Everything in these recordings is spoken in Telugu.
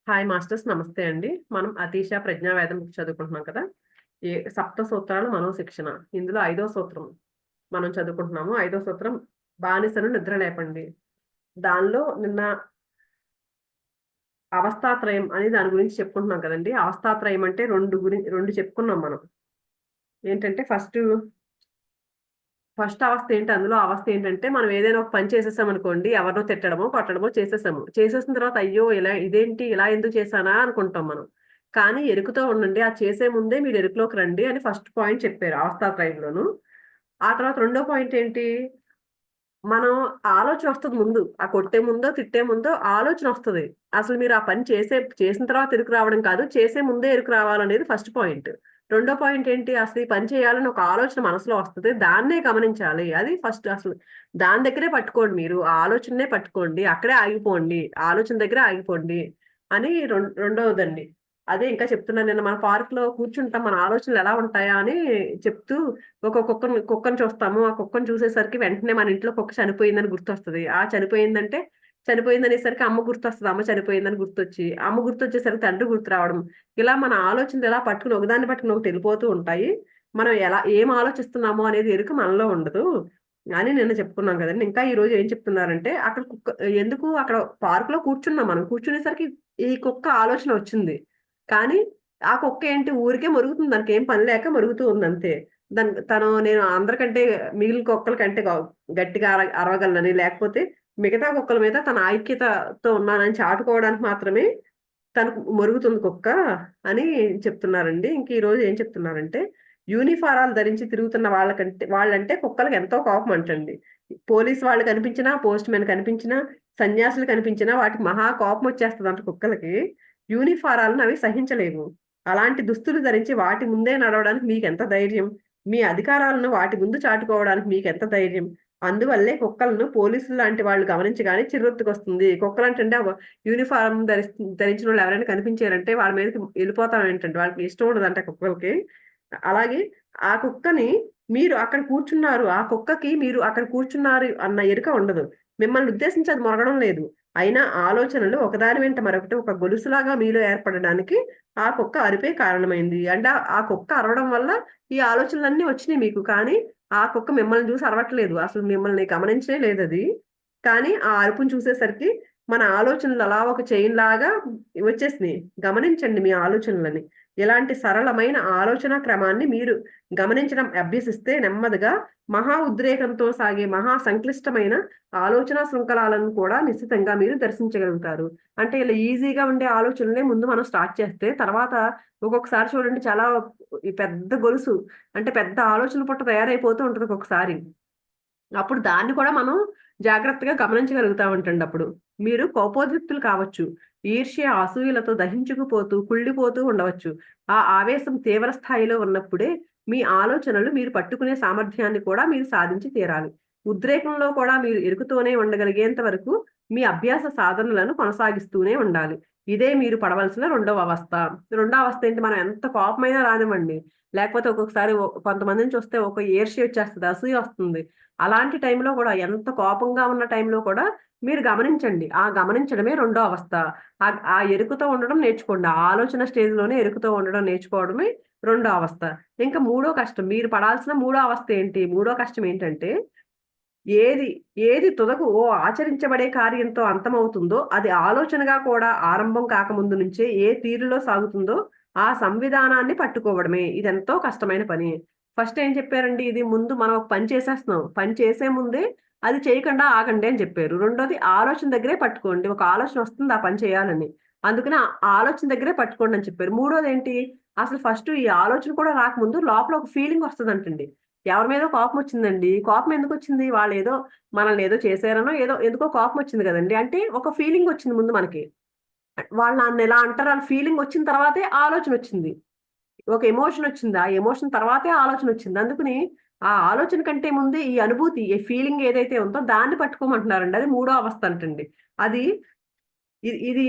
హాయ్ మాస్టర్స్, నమస్తే అండి. మనం అతీష ప్రజ్ఞావేదం బుక్ చదువుకుంటున్నాం కదా. సప్త సూత్రాలు మనోశిక్షణ. ఇందులో 5వ సూత్రం మనం చదువుకుంటున్నాము. 5వ సూత్రం బానిసను నిద్ర లేపండి. దానిలో నిన్న అవస్థాత్రయం అని దాని గురించి చెప్పుకుంటున్నాం కదండి. అవస్థాత్రయం అంటే రెండు చెప్పుకున్నాం మనం. ఏంటంటే ఫస్ట్ అవస్థ ఏంటి, అందులో అవస్థ ఏంటంటే మనం ఏదైనా ఒక పని చేసేసాం అనుకోండి, ఎవరినో తిట్టడమో కొట్టడమో చేసేసాము. చేసేసిన తర్వాత అయ్యో ఇదేంటి ఇలా ఎందుకు చేశానా అనుకుంటాం మనం. కానీ ఎరుకుతో ఉండండి, ఆ చేసే ముందే మీరు ఎరుకులోకి రండి అని ఫస్ట్ పాయింట్ చెప్పారు అవస్థాత్రయంలోను. ఆ తర్వాత రెండో పాయింట్ ఏంటి, మనం ఆలోచన వస్తది ముందు. ఆ కొట్టే ముందో, తిట్టే ముందో ఆలోచన వస్తది. అసలు మీరు ఆ పని చేసిన తర్వాత ఎరుకు రావడం కాదు, చేసే ముందే ఎరుకు రావాలనేది ఫస్ట్ పాయింట్. రెండో పాయింట్ ఏంటి, అసలు ఈ పని చేయాలని ఒక ఆలోచన మనసులో వస్తది. దాన్నే గమనించాలి. అది ఫస్ట్ అసలు దాని దగ్గరే పట్టుకోండి మీరు. ఆ ఆలోచననే పట్టుకోండి. అక్కడే ఆగిపోండి. ఆలోచన దగ్గరే ఆగిపోండి అని రెండవదండి. అదే ఇంకా చెప్తున్నాను. నిన్న మన పార్క్‌లో కూర్చుంటాం. మన ఆలోచనలు ఎలా ఉంటాయా అని చెప్తూ ఒక కుక్కని చూస్తాము. ఆ కుక్కని చూసేసరికి వెంటనే మన ఇంట్లో కుక్క చనిపోయిందని గుర్తొస్తది. చనిపోయిందనేసరికి అమ్మ గుర్తొస్తది. అమ్మ చనిపోయిందని గుర్తొచ్చి, అమ్మ గుర్తొచ్చేసరికి తండ్రి గుర్తు రావడం. ఇలా మన ఆలోచనలు ఎలా పట్టుకుని ఒకదాన్ని పట్టుకుని ఒకటి వెళ్ళిపోతూ ఉంటాయి. మనం ఏం ఆలోచిస్తున్నామో అనేది ఎరుక మనలో ఉండదు అని నిన్న చెప్పుకున్నాం కదండీ. ఇంకా ఈరోజు ఏం చెప్తున్నారంటే, అక్కడ పార్క్‌లో కూర్చున్నాం మనం. కూర్చునేసరికి ఈ కుక్క ఆలోచన వచ్చింది. కానీ ఆ కుక్క ఏంటి ఊరికే మొరుగుతుంది. దానికేం పని లేక మొరుగుతూ ఉందంతే. నేను అందరికంటే మిగిలిన కుక్కల కంటే గట్టిగా అరవగలనని, లేకపోతే మిగతా కుక్కల మీద తన ఐక్యతతో ఉన్నానని చాటుకోవడానికి మాత్రమే తనకు మొరుగుతుంది కుక్క అని చెప్తున్నారండి. ఇంక ఈరోజు ఏం చెప్తున్నారంటే, యూనిఫారాలు ధరించి తిరుగుతున్న వాళ్ళంటే కుక్కలకి ఎంతో కోపమంటండి. పోలీస్ వాళ్ళు కనిపించినా, పోస్ట్ మెన్ కనిపించినా, సన్యాసులు కనిపించినా వాటికి మహా కోపమొచ్చేస్తదంట కుక్కలకి. యూనిఫారాలను అవి సహించలేవు. అలాంటి దుస్తులు ధరించి వాటి ముందే నడవడానికి మీకెంత ధైర్యం? మీ అధికారాలను వాటి ముందు చాటుకోవడానికి మీకెంత ధైర్యం? అందువల్లే కుక్కలను పోలీసులు లాంటి వాళ్ళు గమనించగానే చిర్రెత్తుకొస్తుంది. కుక్కలంటండి యూనిఫార్మ్ ధరించినోళ్ళు ఎవరైనా కనిపించారంటే వాళ్ళ మీదకి ఎళ్ళిపోతామేంటండి. వాళ్ళకి ఇష్టం ఉండదంట కుక్కలకి. అలాగే ఆ కుక్కని మీరు అక్కడ కూర్చున్నారు. ఆ కుక్కకి మీరు అక్కడ కూర్చున్నారు అన్న ఎరుక ఉండదు. మిమ్మల్ని ఉద్దేశించి అది మొరగడం లేదు. అయినా ఆలోచనలు ఒకదాని వెంట మరొకటి ఒక గొలుసులాగా మీలో ఏర్పడడానికి ఆ కుక్క అరుపే కారణమైంది. అంటే ఆ కుక్క అరవడం వల్ల ఈ ఆలోచనలన్నీ వచ్చినియి మీకు. కానీ ఆ కుక్క మిమ్మల్ని చూసి అరవట్లేదు. అసలు మిమ్మల్ని గమనించనే లేదది. కానీ ఆ అరుపుని చూసేసరికి మన ఆలోచనలు అలా ఒక చైన్‌లాగా వచ్చేసినియి. గమనించండి మీ ఆలోచనలని. ఇలాంటి సరళమైన ఆలోచనా క్రమాన్ని మీరు గమనించడం అభ్యసిస్తే నెమ్మదిగా మహా ఉద్రేకంతో సాగే మహా సంక్లిష్టమైన ఆలోచనా శృంఖలాలను కూడా నిశ్చితంగా మీరు దర్శించగలుగుతారు. అంటే ఇలా ఈజీగా ఉండే ఆలోచనలే ముందు మనం స్టార్ట్ చేస్తే, తర్వాత ఒక్కొక్కసారి చూడండి చాలా ఈ పెద్ద గొలుసు అంటే పెద్ద ఆలోచన పుట్ట తయారైపోతూ ఉంటది ఒక్కొక్కసారి. అప్పుడు దాన్ని కూడా మనం జాగ్రత్తగా గమనించగలుగుతామంటండప్పుడు. మీరు కోపోద్రిక్తులు కావచ్చు. ఈర్ష్య, అసూయలతో దహించుకుపోతూ, కుళ్ళిపోతూ ఉండవచ్చు. ఆ ఆవేశం తీవ్ర స్థాయిలో ఉన్నప్పుడే మీ ఆలోచనలు మీరు పట్టుకునే సామర్థ్యాన్ని కూడా మీరు సాధించి తీరాలి. ఉద్రేకంలో కూడా మీరు ఇరుకుతూనే ఉండగలిగేంత వరకు మీ అభ్యాస సాధనలను కొనసాగిస్తూనే ఉండాలి. ఇదే మీరు పడవలసిన రెండవ అవస్థ. రెండో అవస్థ ఏంటి, మనం ఎంత కోపమైనా రానివ్వండి. లేకపోతే ఒక్కొక్కసారి కొంతమందిని చూస్తే ఒక ఈర్ష్య వచ్చేస్తది. అసూయ వస్తుంది. అలాంటి టైంలో గూడా ఎంత కోపంగా ఉన్న టైంలో కూడా మీరు గమనించండి. ఆ గమనించడమే రెండో అవస్థ. ఆ ఎరుకుతో ఉండడం నేర్చుకోండి. ఆ ఆలోచన స్టేజ్‌లోనే ఎరుకుతో ఉండడం నేర్చుకోవడమే రెండో అవస్థ. ఇంకా మూడో కష్టం, మీరు పడాల్సిన మూడో అవస్థ ఏంటి? మూడో కష్టం ఏంటంటే, ఏది ఏది తుదకు ఆచరించబడే కార్యంతో అంతమవుతుందో, అది ఆలోచనగా కూడా ఆరంభం కాకముందు నుంచే ఏ తీరులో సాగుతుందో, ఆ సంవిధానాన్ని పట్టుకోవడమే. ఇదెంతో కష్టమైన పని. ఫస్ట్ ఏం చెప్పారండి? ఇది ముందు మనం ఒక పని చేసేస్తున్నాం. పని చేసే ముందే అది చేయకుండా ఆగండి అని చెప్పారు. రెండోది ఆలోచన దగ్గరే పట్టుకోండి. ఒక ఆలోచన వస్తుంది ఆ పని చేయాలని. అందుకని ఆ ఆలోచన దగ్గరే పట్టుకోండి అని చెప్పారు. మూడోదేంటి? అసలు ఫస్ట్ ఈ ఆలోచన కూడా రాకముందు లోపల ఒక ఫీలింగ్ వస్తదంటండి. ఎవరి మీదో కోపమొచ్చిందండి. కోపం ఎందుకొచ్చింది? వాళ్ళేదో మనల్ని ఏదో చేశారనో, ఏదో ఎందుకో కోపమొచ్చింది గదండీ! అంటే ఒక ఫీలింగొచ్చింది ముందు మనకి. వాళ్ళు నన్నిలా అంటారని ఫీలింగొచ్చిన తర్వాతే ఆలోచనొచ్చింది. ఒక ఎమోషనొచ్చింది. ఆ ఎమోషన్ తర్వాతే ఆలోచనొచ్చింది. అందుకని ఆ ఆలోచన కంటే ముందే ఈ అనుభూతి, ఈ ఫీలింగ్ ఏదైతే ఉందో దాన్ని పట్టుకోమంటున్నారండి. అది మూడో అవస్థ అంటండి. అది ఇది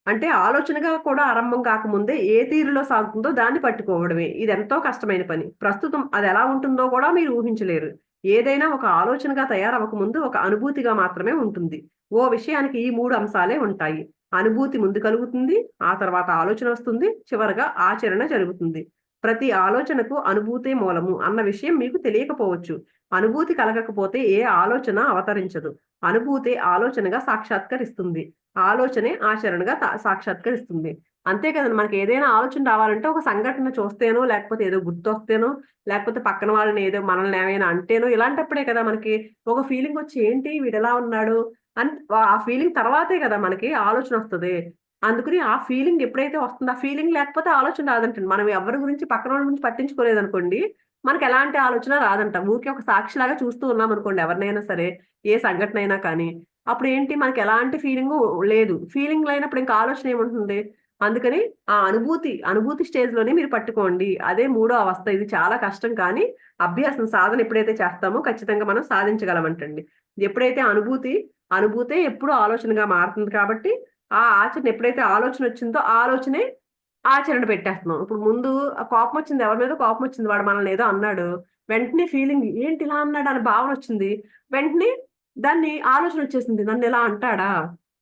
అంటే ఆలోచనగా కూడా ఆరంభం కాకముందే ఏ తీరులో సాగుతుందో దాన్ని పట్టుకోవడమే. ఇదెంతో కష్టమైన పని. ప్రస్తుతం అదెలా ఉంటుందో కూడా మీరు ఊహించలేరు. ఏదైనా ఒక ఆలోచనగా తయారవ్వక ముందు ఒక అనుభూతిగా మాత్రమే ఉంటుంది. ఓ విషయానికి ఈ 3 అంశాలే ఉంటాయి. అనుభూతి ముందు కలుగుతుంది, ఆ తర్వాత ఆలోచన వస్తుంది, చివరగా ఆచరణ జరుగుతుంది. ప్రతి ఆలోచనకు అనుభూతే మూలము అన్న విషయం మీకు తెలియకపోవచ్చు. అనుభూతి కలగకపోతే ఏ ఆలోచన అవతరించదు. అనుభూతే ఆలోచనగా సాక్షాత్కరిస్తుంది. ఆలోచనే ఆచరణగా సాక్షాత్కరిస్తుంది. అంతే కదండి. మనకి ఏదైనా ఆలోచన రావాలంటే ఒక సంఘటన చూస్తేనో, లేకపోతే ఏదో గుర్తొస్తేనో, లేకపోతే పక్కన వాళ్ళని ఏదో మనల్ని ఏమైనా అంటేనో, ఇలాంటప్పుడే కదా మనకి ఒక ఫీలింగ్ వచ్చి ఏంటి వీడెలా ఉన్నాడు అని ఆ ఫీలింగ్ తర్వాతే కదా మనకి ఆలోచన వస్తది. అందుకని ఆ ఫీలింగ్ ఎప్పుడైతే వస్తుందో, ఆ ఫీలింగ్ లేకపోతే ఆలోచన రాదంటండి. మనం ఎవరి గురించి పక్కనోళ్ళ గురించి పట్టించుకోలేదనుకోండి, మనకెలాంటి ఆలోచన రాదంట. ఊరికే ఒక సాక్షిలాగా చూస్తూ ఉన్నామనుకోండి ఎవరినైనా సరే, ఏ సంఘటనైనా కానీ, అప్పుడేంటి మనకెలాంటి ఫీలింగు లేదు. ఫీలింగ్ లేనప్పుడు ఇంకా ఆలోచన ఏముంటుంది? అందుకని ఆ అనుభూతి స్టేజ్‌లోనే మీరు పట్టుకోండి. అదే మూడో అవస్థ. ఇది చాలా కష్టం కానీ, అభ్యాసం సాధన ఎప్పుడైతే చేస్తామో ఖచ్చితంగా మనం సాధించగలమంటండి. ఎప్పుడైతే అనుభూతే ఎప్పుడూ ఆలోచనగా మారుతుంది కాబట్టి, ఆ ఆచరణ ఎప్పుడైతే ఆలోచనొచ్చిందో, ఆ ఆలోచనే ఆచరణ పెట్టేస్తున్నాం. ఇప్పుడు ముందు కోపమొచ్చింది, ఎవరి మీదో కోపమొచ్చింది. వాడు మనల్ని ఏదో అన్నాడు. వెంటనే ఫీలింగ్ ఏంటి ఇలా అన్నాడు అనే భావనొచ్చింది. వెంటనే దాన్ని ఆలోచనొచ్చేసింది. నన్నిలా అంటాడా?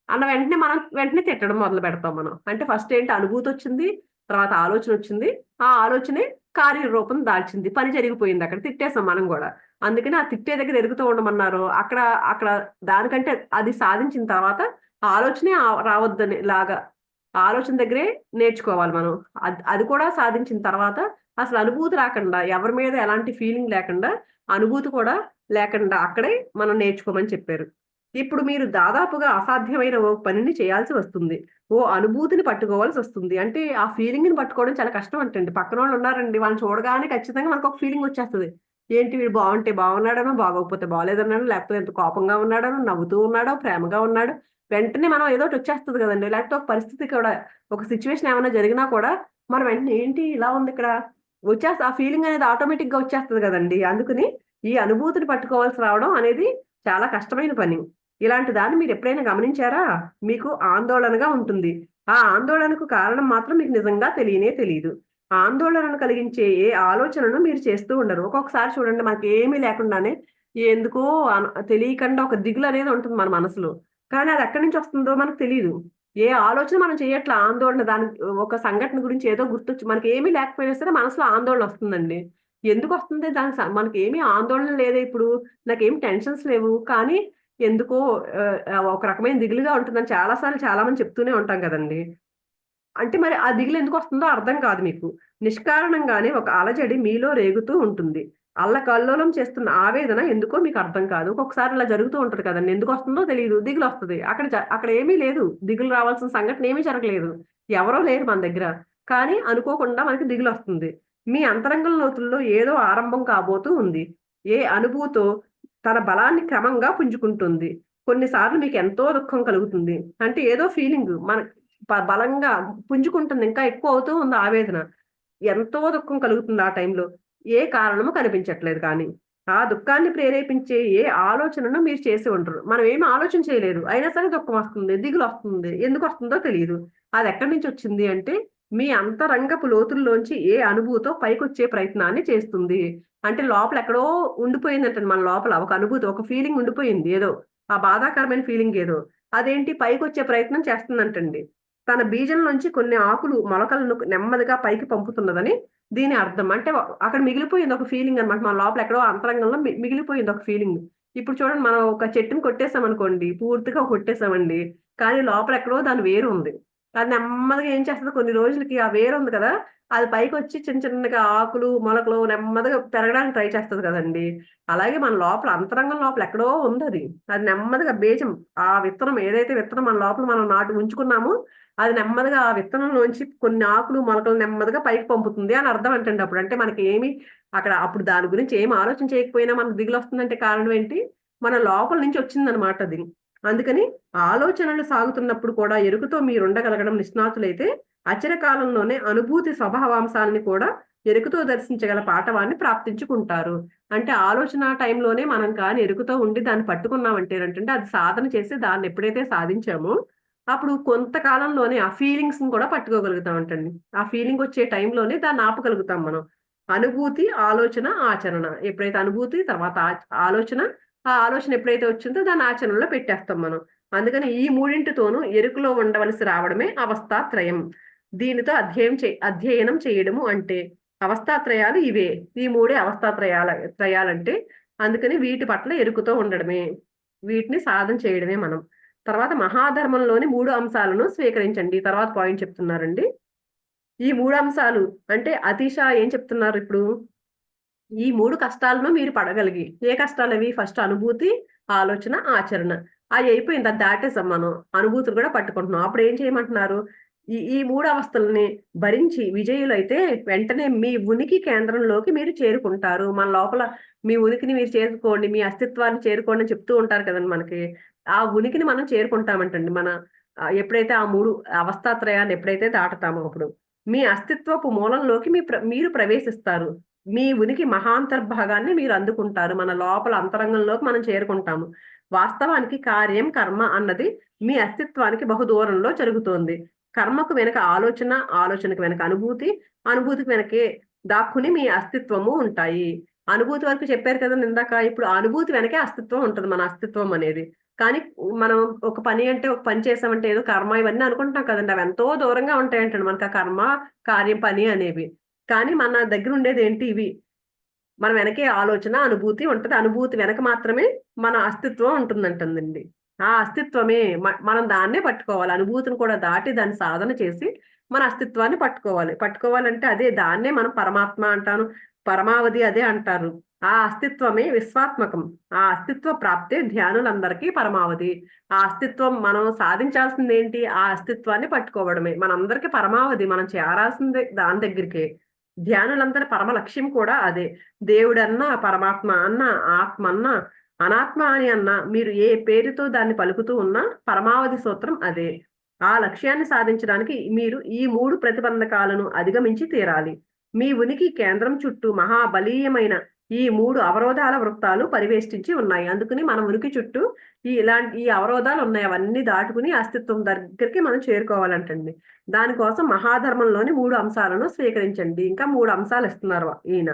అన్న వెంటనే మనం వెంటనే తిట్టడం మొదలుపెడతాం మనం. అంటే ఫస్ట్ ఏంటి అనుభూతొచ్చింది. తర్వాత ఆలోచనొచ్చింది. ఆ ఆలోచనే కార్యరూపం దాల్చింది. పని జరిగిపోయిందక్కడ. తిట్టేసాం మనం గూడా. అందుకని ఆ తిట్టే దగ్గర ఎరుగుతూ ఉండమన్నారు. అక్కడ అక్కడ దానికంటే అది సాధించిన తర్వాత ఆలోచనే రావద్దని లాగా ఆలోచన దగ్గరే నేర్చుకోవాలి మనం. అది కూడా సాధించిన తర్వాత అసలు అనుభూతి రాకుండా, ఎవరి మీద ఎలాంటి ఫీలింగ్ లేకుండా, అనుభూతి కూడా లేకుండా అక్కడే మనం నేర్చుకోమని చెప్పారు. ఇప్పుడు మీరు దాదాపుగా అసాధ్యమైన ఓ పనిని చేయాల్సి వస్తుంది. ఓ అనుభూతిని పట్టుకోవాల్సొస్తుంది. అంటే ఆ ఫీలింగ్‌ని పట్టుకోవడం చాలా కష్టం అంటండి. పక్కనోళ్ళున్నారండి, వాళ్ళని చూడగానే ఖచ్చితంగా మనకొక ఫీలింగొచ్చేస్తది. ఏంటి వీడు బావుంటే బాగున్నాడనో, బాగోకపోతే బాలేదనో, లేకపోతే ఎంత కోపంగా ఉన్నాడనో, నవ్వుతూ ఉన్నాడో, ప్రేమగా ఉన్నాడో, వెంటనే మనం ఏదోకటొచ్చేస్తది గదండీ! లేకపోతే ఒక పరిస్థితి కూడా ఒక సిట్యుయేషన్ ఏమన్నా జరిగినా కూడా మనం వెంటనే ఏంటి ఇలా ఉందిక్కడ ఆ ఫీలింగ్ అనేది ఆటోమేటిక్‌గా వచ్చేస్తది గదండీ! అందుకని ఈ అనుభూతిని పట్టుకోవాల్సి రావడం అనేది చాలా కష్టమైన పని. ఇలాంటి దాన్ని మీరెప్పుడైనా గమనించారా? మీకు ఆందోళనగా ఉంటుంది. ఆ ఆందోళనకు కారణం మాత్రం మీకు నిజంగా తెలియనే తెలీదు. ఆందోళనను కలిగించే ఏ ఆలోచనను మీరు చేస్తూ ఉండరు. ఒక్కొక్కసారి చూడండి మనకేమీ లేకుండానే ఎందుకో తెలియకుండా ఒక దిగులనేది ఉంటుంది మన మనసులో. కానీ అదెక్కడి నుంచొస్తుందో మనకు తెలీదు. ఏ ఆలోచన మనం చెయ్యట్ల ఆందోళన దానికి ఒక సంఘటన గురించి ఏదో గుర్తొచ్చి మనకేమీ లేకపోయినా సరే మనసులో ఆందోళనొస్తుందండి. ఎందుకొస్తుంది? దానికి మనకేమీ ఆందోళన లేదే ఇప్పుడు. నాకేం టెన్షన్స్ లేవు. కానీ ఎందుకో ఒక రకమైన దిగులుగా ఉంటుందని చాలా సార్లు చాలా మంది చెప్తూనే ఉంటాం గదండీ! అంటే మరి ఆ దిగులెందుకొస్తుందో అర్థం కాదు మీకు. నిష్కారణంగానే ఒక అలజడి మీలో రేగుతూ ఉంటుంది. అల్లకల్లోలం చేస్తున్న ఆవేదన ఎందుకో మీకు అర్థం కాదు. ఒక్కొక్కసారి ఇలా జరుగుతూ ఉంటది కదండీ! ఎందుకొస్తుందో తెలీదు. దిగులొస్తది. అక్కడ ఏమీ లేదు. దిగులు రావాల్సిన సంఘటన ఏమీ జరగలేదు. ఎవరో లేరు మన దగ్గర. కానీ అనుకోకుండా మనకి దిగులొస్తుంది. మీ అంతరంగం లోతుల్లో ఏదో ఆరంభం కాబోతూ ఉంది. ఏ అనుభూతో తన బలాన్ని క్రమంగా పుంజుకుంటుంది. కొన్నిసార్లు మీకెంతో దుఃఖం కలుగుతుంది. అంటే ఏదో ఫీలింగు బలంగా పుంజుకుంటుంది. ఇంకా ఎక్కువ అవుతూ ఉంది ఆవేదన. ఎంతో దుఃఖం కలుగుతుంది ఆ టైంలో. ఏ కారణము కనిపించట్లేదు కానీ. ఆ దుఃఖాన్ని ప్రేరేపించే ఏ ఆలోచనను మీరు చేసి ఉండరు. మనం ఏమి ఆలోచన చేయలేదు. అయినా సరే దుఃఖమొస్తుంది, దిగులొస్తుంది. ఎందుకొస్తుందో తెలీదు. అదెక్కడి నుంచొచ్చింది అంటే, మీ అంతరంగపు లోతుల్లోంచి ఏ అనుభూతో పైకొచ్చే ప్రయత్నాన్ని చేస్తుంది. అంటే లోపల ఎక్కడో ఉండిపోయిందంటండి మన లోపల. ఒక అనుభూతి, ఒక ఫీలింగ్ ఉండిపోయింది ఏదో. ఆ బాధాకరమైన ఫీలింగ్ ఏదో. అదేంటి పైకొచ్చే ప్రయత్నం చేస్తుందంటండి. తన బీజం నుంచి కొన్ని ఆకులు, మొలకలను నెమ్మదిగా పైకి పంపుతున్నదని దీని అర్థం. అంటే అక్కడ మిగిలిపోయింది ఒక ఫీలింగ్ అన్నమాట. మన లోపల ఎక్కడో అంతరంగంలో మిగిలిపోయింది ఒక ఫీలింగ్. ఇప్పుడు చూడండి మనం ఒక చెట్టుని కొట్టేసామనుకోండి, పూర్తిగా కొట్టేసామండి. కానీ లోపల ఎక్కడో దాని వేరు ఉంది. అది నెమ్మదిగా ఏం చేస్తది కొన్ని రోజులకి ఆ వేరు ఉంది కదా! అది పైకొచ్చి చిన్న చిన్నగా ఆకులు, మొలకలు నెమ్మదిగా పెరగడానికి ట్రై చేస్తది కదండీ! అలాగే మన లోపల అంతరంగం లోపల ఎక్కడో ఉందది. అది నెమ్మదిగా బీజం ఆ విత్తనం ఏదైతే విత్తనం మన లోపల మనం నాటి ఉంచుకున్నామో అది నెమ్మదిగా ఆ విత్తనంలోంచి కొన్ని ఆకులు, మొలకలు నెమ్మదిగా పైకి పంపుతుంది అని అర్థం అంటండి అప్పుడు. అంటే మనకేమి అప్పుడు దాని గురించి ఏమి ఆలోచన చేయకపోయినా మనకు దిగులొస్తుందంటే కారణం ఏంటి? మన లోపల నుంచి వచ్చిందనమాట అది. అందుకని ఆలోచనలు సాగుతున్నప్పుడు కూడా ఎరుకతో మీరుండగలగడం నిష్ణాతులైతే అచిరకాలంలోనే అనుభూతి స్వభావాంశాల్ని కూడా ఎరుకతో దర్శించగల పాటవాన్ని ప్రాప్తించుకుంటారు. అంటే ఆలోచన టైంలోనే మనం కానీ ఎరుకతో ఉండి దాన్ని పట్టుకున్నామంటేనంటండి అది సాధన చేసి దాన్నెప్పుడైతే సాధించామో అప్పుడు కొంతకాలంలోనే ఆ ఫీలింగ్స్‌ని కూడా పట్టుకోగలుగుతామంటండి. ఆ ఫీలింగొచ్చే టైంలోనే దాన్ని ఆపగలుగుతాం మనం. అనుభూతి, ఆలోచన, ఆచరణ. ఎప్పుడైతే అనుభూతి తర్వాత ఆలోచన, ఆ ఆలోచన ఎప్పుడైతే వచ్చిందో దాన్ని ఆచరణలో పెట్టేస్తాం మనం. అందుకని ఈ మూడింటితోనూ ఎరుకలో ఉండవలసి రావడమే అవస్థాత్రయం. దీనితో అధ్యయనం చేయడము అంటే అవస్థాత్రయాలు ఇవే. ఈ మూడే త్రయాలంటే అందుకని వీటి పట్ల ఎరుకుతో ఉండడమే, వీటిని సాధన చేయడమే మనం. తర్వాత మహాధర్మంలోని 3 అంశాలను స్వీకరించండి. తర్వాత పాయింట్ చెప్తున్నారండి. ఈ 3 అంశాలు అంటే అతిశ ఏం చెప్తున్నారు ఇప్పుడు? ఈ 3 కష్టాలను మీరు పడగలిగి, ఏ కష్టాలవి? ఫస్ట్ అనుభూతి, ఆలోచన, ఆచరణ. అయి అయిపోయింది. అది దాటేసాం మనం. అనుభూతులు కూడా పట్టుకుంటున్నాం. అప్పుడు ఏం చేయమంటున్నారు? ఈ 3 అవస్థలని భరించి విజయులైతే వెంటనే మీ ఉనికి కేంద్రంలోకి మీరు చేరుకుంటారు. మన లోపల మీ ఉనికిని మీరు చేరుకోండి, మీ అస్తిత్వాన్ని చేరుకోండి అని చెప్తూ ఉంటారు కదండీ మనకి. ఆ ఉనికిని మనం చేరుకుంటామంటండి. ఎప్పుడైతే ఆ 3 అవస్థాత్రయాన్ని ఎప్పుడైతే దాటుతామో అప్పుడు. మీ అస్తిత్వపు మూలంలోకి మీరు ప్రవేశిస్తారు. మీ ఉనికి మహాంతర్భాగాన్ని మీరు అందుకుంటారు. మన లోపల అంతరంగంలోకి మనం చేరుకుంటాము. వాస్తవానికి కార్యం, కర్మ అన్నది మీ అస్తిత్వానికి బహుదూరంలో జరుగుతోంది. కర్మకు వెనక ఆలోచన, ఆలోచనకు వెనక అనుభూతి, అనుభూతికి వెనకే దాక్కుని మీ అస్తిత్వము ఉంటాయి. అనుభూతి వరకు చెప్పారు కదండీ ఇందాక. ఇప్పుడు ఆ అనుభూతి వెనకే అస్తిత్వం ఉంటది. మన అస్తిత్వం అనేది. కానీ మనం ఒక పని చేసామంటే ఏదో కర్మ ఇవన్నీ అనుకుంటాం కదండీ. అవి ఎంతో దూరంగా ఉంటాయంటండి మనకు ఆ కర్మ, కార్యం, పని అనేవి. కానీ మన దగ్గర ఉండేదేంటి ఇవి. మన వెనకే ఆలోచన, అనుభూతి ఉంటది. అనుభూతి వెనక మాత్రమే మన అస్తిత్వం ఉంటుందంటందండి. ఆ అస్తిత్వమే మనం దాన్నే పట్టుకోవాలి. అనుభూతిని కూడా దాటి దాన్ని సాధన చేసి మన అస్తిత్వాన్ని పట్టుకోవాలి. పట్టుకోవాలంటే అదే దాన్నే మనం పరమాత్మ అంటాను. పరమావధి అదే అంటారు. ఆ అస్తిత్వమే విశ్వాత్మకం. ఆ అస్తిత్వ ప్రాప్తే ధ్యానులందరికీ పరమావధి. ఆ అస్తిత్వం మనం సాధించాల్సిందేంటి? ఆ అస్తిత్వాన్ని పట్టుకోవడమే. మనందరికీ పరమావధి. మనం చేరాల్సిందే దాని దగ్గరికే. ధ్యానులందరి పరమ లక్ష్యం కూడా అదే. దేవుడన్నా, పరమాత్మ అన్నా, ఆత్మ అన్నా, అనాత్మ అని అన్నా, మీరు ఏ పేరుతో దాన్ని పలుకుతూ ఉన్నా పరమావధి సూత్రం అదే. ఆ లక్ష్యాన్ని సాధించడానికి మీరు ఈ 3 ప్రతిబంధకాలను అధిగమించి తీరాలి. మీ ఉనికి కేంద్రం చుట్టూ మహాబలీయమైన ఈ 3 అవరోధాల వృత్తాలు పరివేష్టించి ఉన్నాయి. అందుకని మన ఉనికి చుట్టూ ఈ అవరోధాలు ఉన్నాయి. అవన్నీ దాటుకుని అస్తిత్వం దగ్గరికి మనం చేరుకోవాలంటండి. దానికోసం మహాధర్మంలోని 3 అంశాలను స్వీకరించండి. ఇంకా 3 అంశాలు ఇస్తున్నారు ఈయన.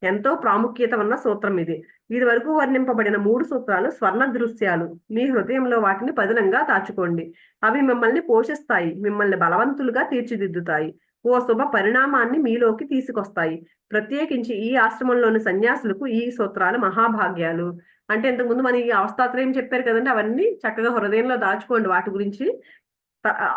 ఎంతో ప్రాముఖ్యత ఉన్న సూత్రం ఇది. ఇదివరకు వర్ణింపబడిన 3 సూత్రాలు స్వర్ణ దృశ్యాలు. మీ హృదయంలో వాటిని పదిలంగా దాచుకోండి. అవి మిమ్మల్ని పోషిస్తాయి. మిమ్మల్ని బలవంతులుగా తీర్చిదిద్దుతాయి. ఓ శుభ పరిణామాన్ని మీలోకి తీసుకొస్తాయి. ప్రత్యేకించి ఈ ఆశ్రమంలోని సన్యాసులకు ఈ సూత్రాలు మహాభాగ్యాలు. అంటే ఇంతకుముందు మన ఈ అవస్థాత్రయం చెప్పారు కదండీ! అవన్నీ చక్కగా హృదయంలో దాచుకోండి వాటి గురించి.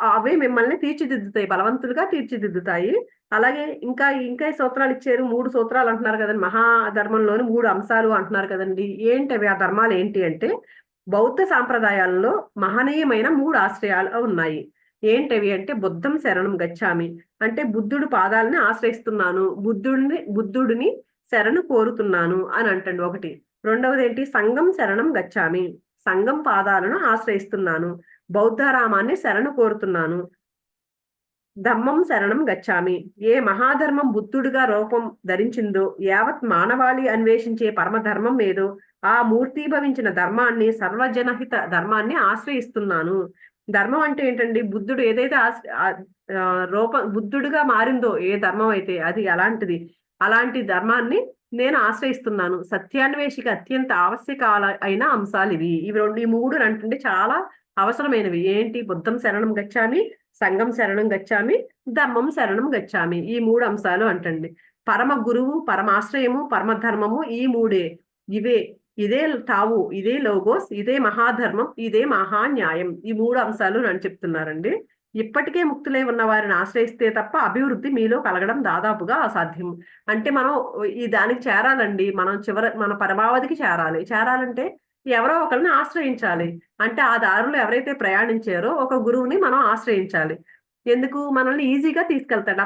అవే మిమ్మల్ని తీర్చిదిద్దుతాయి. బలవంతులుగా తీర్చిదిద్దుతాయి. అలాగే ఇంకా ఈ సూత్రాలిచ్చారు. 3 సూత్రాలు అంటున్నారు కదండీ! మహాధర్మంలోని 3 అంశాలు అంటున్నారు కదండీ! ఏంటవి ఆ ధర్మాలేంటి అంటే, బౌద్ధ సాంప్రదాయాల్లో మహనీయమైన 3 ఆశ్రయాలు ఉన్నాయి. ఏంటవి అంటే బుద్ధం శరణం గచ్ఛామి. అంటే బుద్ధుడు పాదాలని ఆశ్రయిస్తున్నాను. బుద్ధుడిని శరణు కోరుతున్నాను అని అంటండి ఒకటి. రెండవదేంటి సంఘం శరణం గచ్ఛామి. సంఘం పాదాలను ఆశ్రయిస్తున్నాను. బౌద్ధరామాన్ని శరణు కోరుతున్నాను. ధమ్మం శరణం గచ్ఛామి. ఏ మహాధర్మం బుద్ధుడిగా రూపం ధరించిందో, యావత్ మానవాళి అన్వేషించే పరమధర్మం ఏదో, ఆ మూర్తీభవించిన ధర్మాన్ని, సర్వజనహిత ధర్మాన్ని ఆశ్రయిస్తున్నాను. ధర్మం అంటే ఏంటండి? బుద్ధుడు ఏదైతే బుద్ధుడిగా మారిందో ఏ ధర్మం అయితే అది అలాంటిది. అలాంటి ధర్మాన్ని నేను ఆశ్రయిస్తున్నాను. సత్యాన్వేషికి అత్యంత అయిన అంశాలివి. ఈ 3 అంటే చాలా అవసరమైనవి. ఏంటి? బుద్ధం శరణం గచ్ఛామి, సంఘం శరణం గచ్ఛామి, ధమ్మం శరణం గచ్ఛామి. ఈ 3 అంశాలు అంటండి. పరమ గురువు, పరమాశ్రయము, పరమధర్మము ఈ 3 ఇవే. ఇదే తావు, ఇదే లోగోస్, ఇదే మహాధర్మం, ఇదే మహాన్యాయం. ఈ 3 అంశాలు నన్ను చెప్తున్నారండి. ఇప్పటికే ముక్తులై ఉన్న వారిని ఆశ్రయిస్తే తప్ప అభివృద్ధి మీలో కలగడం దాదాపుగా అసాధ్యం. అంటే మనం ఈ దానికి చేరాలండి. మన పరమావధికి చేరాలి. చేరాలంటే ఎవరో ఒకళ్ళని ఆశ్రయించాలి. అంటే ఆ దారిలో ఎవరైతే ప్రయాణించారో ఒక గురువుని మనం ఆశ్రయించాలి. ఎందుకు? మనల్ని ఈజీగా తీసుకెళ్తాడు.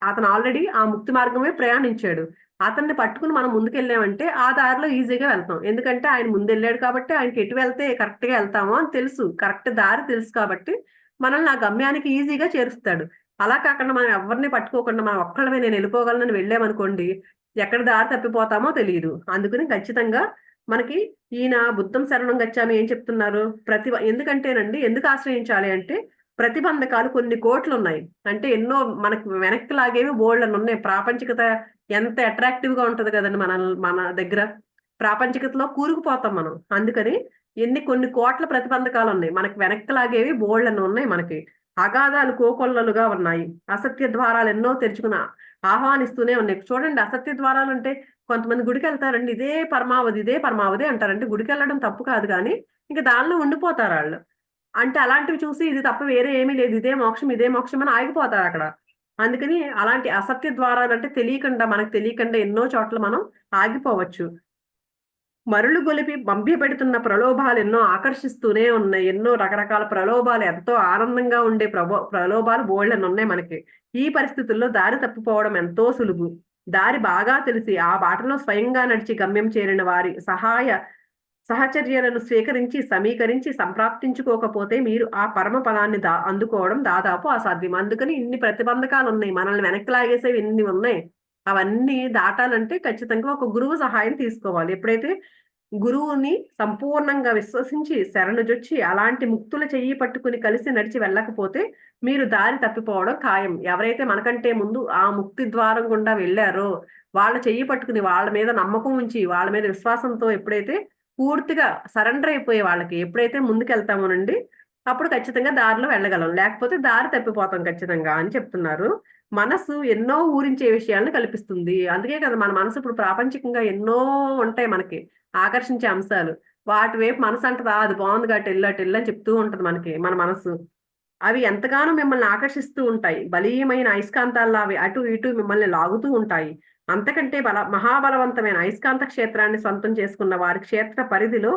అతను ఆల్రెడీ ఆ ముక్తి మార్గమే ప్రయాణించాడు. అతన్ని పట్టుకుని మనం ముందుకెళ్ళామంటే ఆ దారిలో ఈజీగా వెళ్తాం. ఎందుకంటే ఆయన ముందెళ్ళాడు కాబట్టి ఆయనకి ఎటు వెళ్తే కరెక్ట్‌గా వెళ్తామో అని తెలుసు. కరెక్ట్ దారి తెలుసు కాబట్టి మనల్ని ఆ గమ్యానికి ఈజీగా చేరుస్తాడు. అలా కాకుండా మనం ఎవరిని పట్టుకోకుండా మనం ఒక్కళ్ళమే నేను వెళ్ళిపోగలనని వెళ్ళామనుకోండి, ఎక్కడ దారి తప్పిపోతామో తెలీదు. అందుకని ఖచ్చితంగా మనకి ఈయన బుద్ధం శరణం గచ్ఛామి ఏం చెప్తున్నారు? ఎందుకంటేనండి ఎందుకు ఆశ్రయించాలి అంటే ప్రతిబంధకాలు కొన్ని కోట్లున్నాయి. అంటే ఎన్నో మనకు వెనక్కి లాగేవి బోలెడన్నున్నాయి. ప్రాపంచికత ఎంత అట్రాక్టివ్‌గా ఉంటది కదండీ మన దగ్గర. ప్రాపంచికతలో కూరుకుపోతాం మనం. అందుకని కొన్ని కోట్ల ప్రతిబంధకాలు ఉన్నాయి మనకి, వెనక్కి లాగేవి బోల్డన్ని ఉన్నాయి మనకి. అగాధాలు కోకొల్లలుగా ఉన్నాయి. అసత్య ద్వారాలు ఎన్నో తెరుచుకున్న ఆహ్వానిస్తూనే ఉన్నాయి. చూడండి, అసత్య ద్వారాలు అంటే కొంతమంది గుడికి వెళ్తారండి, ఇదే పరమావధి ఇదే పరమావధి అంటారంటే, గుడికి వెళ్ళడం తప్పు కాదు కానీ ఇంకా దానిలో ఉండిపోతారు వాళ్ళు. అంటే అలాంటివి చూసి ఇది తప్ప వేరే ఏమీ లేదు, ఇదే మోక్షం ఇదే మోక్షం అని ఆగిపోతారు అక్కడ. అందుకని అలాంటి అసత్య ద్వారాలంటే తెలియకుండా, మనకు తెలియకుండా ఎన్నో చోట్ల మనం ఆగిపోవచ్చు. మరులు గొలిపి పెడుతున్న ప్రలోభాలు ఎన్నో ఆకర్షిస్తూనే ఉన్నాయి. ఎన్నో రకరకాల ప్రలోభాలు, ఎంతో ఆనందంగా ఉండే ప్రలోభాలు బోల్డన్ని ఉన్నాయి మనకి. ఈ పరిస్థితుల్లో దారి తప్పిపోవడం ఎంతో సులువు. దారి బాగా తెలిసి ఆ బాటలో స్వయంగా నడిచి గమ్యం చేరిన వారి సహచర్యలను స్వీకరించి సమీకరించి సంప్రాప్తించుకోకపోతే మీరు ఆ పరమ పదాన్ని అందుకోవడం దాదాపు అసాధ్యం. అందుకని ఇన్ని ప్రతిబంధకాలు ఉన్నాయి, మనల్ని వెనక్కి లాగేసేవి ఇన్ని ఉన్నాయి. అవన్నీ దాటాలంటే ఖచ్చితంగా ఒక గురువు సహాయం తీసుకోవాలి. ఎప్పుడైతే గురువుని సంపూర్ణంగా విశ్వసించి శరణుజొచ్చి అలాంటి ముక్తుల చెయ్యి పట్టుకుని కలిసి నడిచి వెళ్ళకపోతే మీరు దారి తప్పిపోవడం ఖాయం. ఎవరైతే మనకంటే ముందు ఆ ముక్తి ద్వారం గుండా వెళ్ళారో వాళ్ళ చెయ్యి పట్టుకుని, వాళ్ళ మీద నమ్మకం ఉంచి, వాళ్ళ మీద విశ్వాసంతో ఎప్పుడైతే పూర్తిగా సరెండర్ అయిపోయే వాళ్ళకి ఎప్పుడైతే ముందుకెళ్తామోనండి, అప్పుడు ఖచ్చితంగా దారిలో వెళ్ళగలం. లేకపోతే దారి తప్పిపోతాం ఖచ్చితంగా అని చెప్తున్నారు. మనసు ఎన్నో ఊరించే విషయాలను కల్పిస్తుంది. అందుకే కదా మన మనసు ఇప్పుడు ప్రాపంచికంగా ఎన్నో ఉంటాయి మనకి ఆకర్షించే అంశాలు. వాటి వైపు మనసు అంటది, అది బాగుందిగా అటెళ్ళు అటెళ్ళు అని చెప్తూ ఉంటది మనకి మన మనసు. అవి ఎంతగానో మిమ్మల్ని ఆకర్షిస్తూ ఉంటాయి. బలీయమైన అయస్కాంతాల్లా అవి అటు ఇటు మిమ్మల్ని లాగుతూ ఉంటాయి. అంతకంటే మహాబలవంతమైన అయస్కాంత క్షేత్రాన్ని సొంతం చేసుకున్న వారి క్షేత్ర పరిధిలో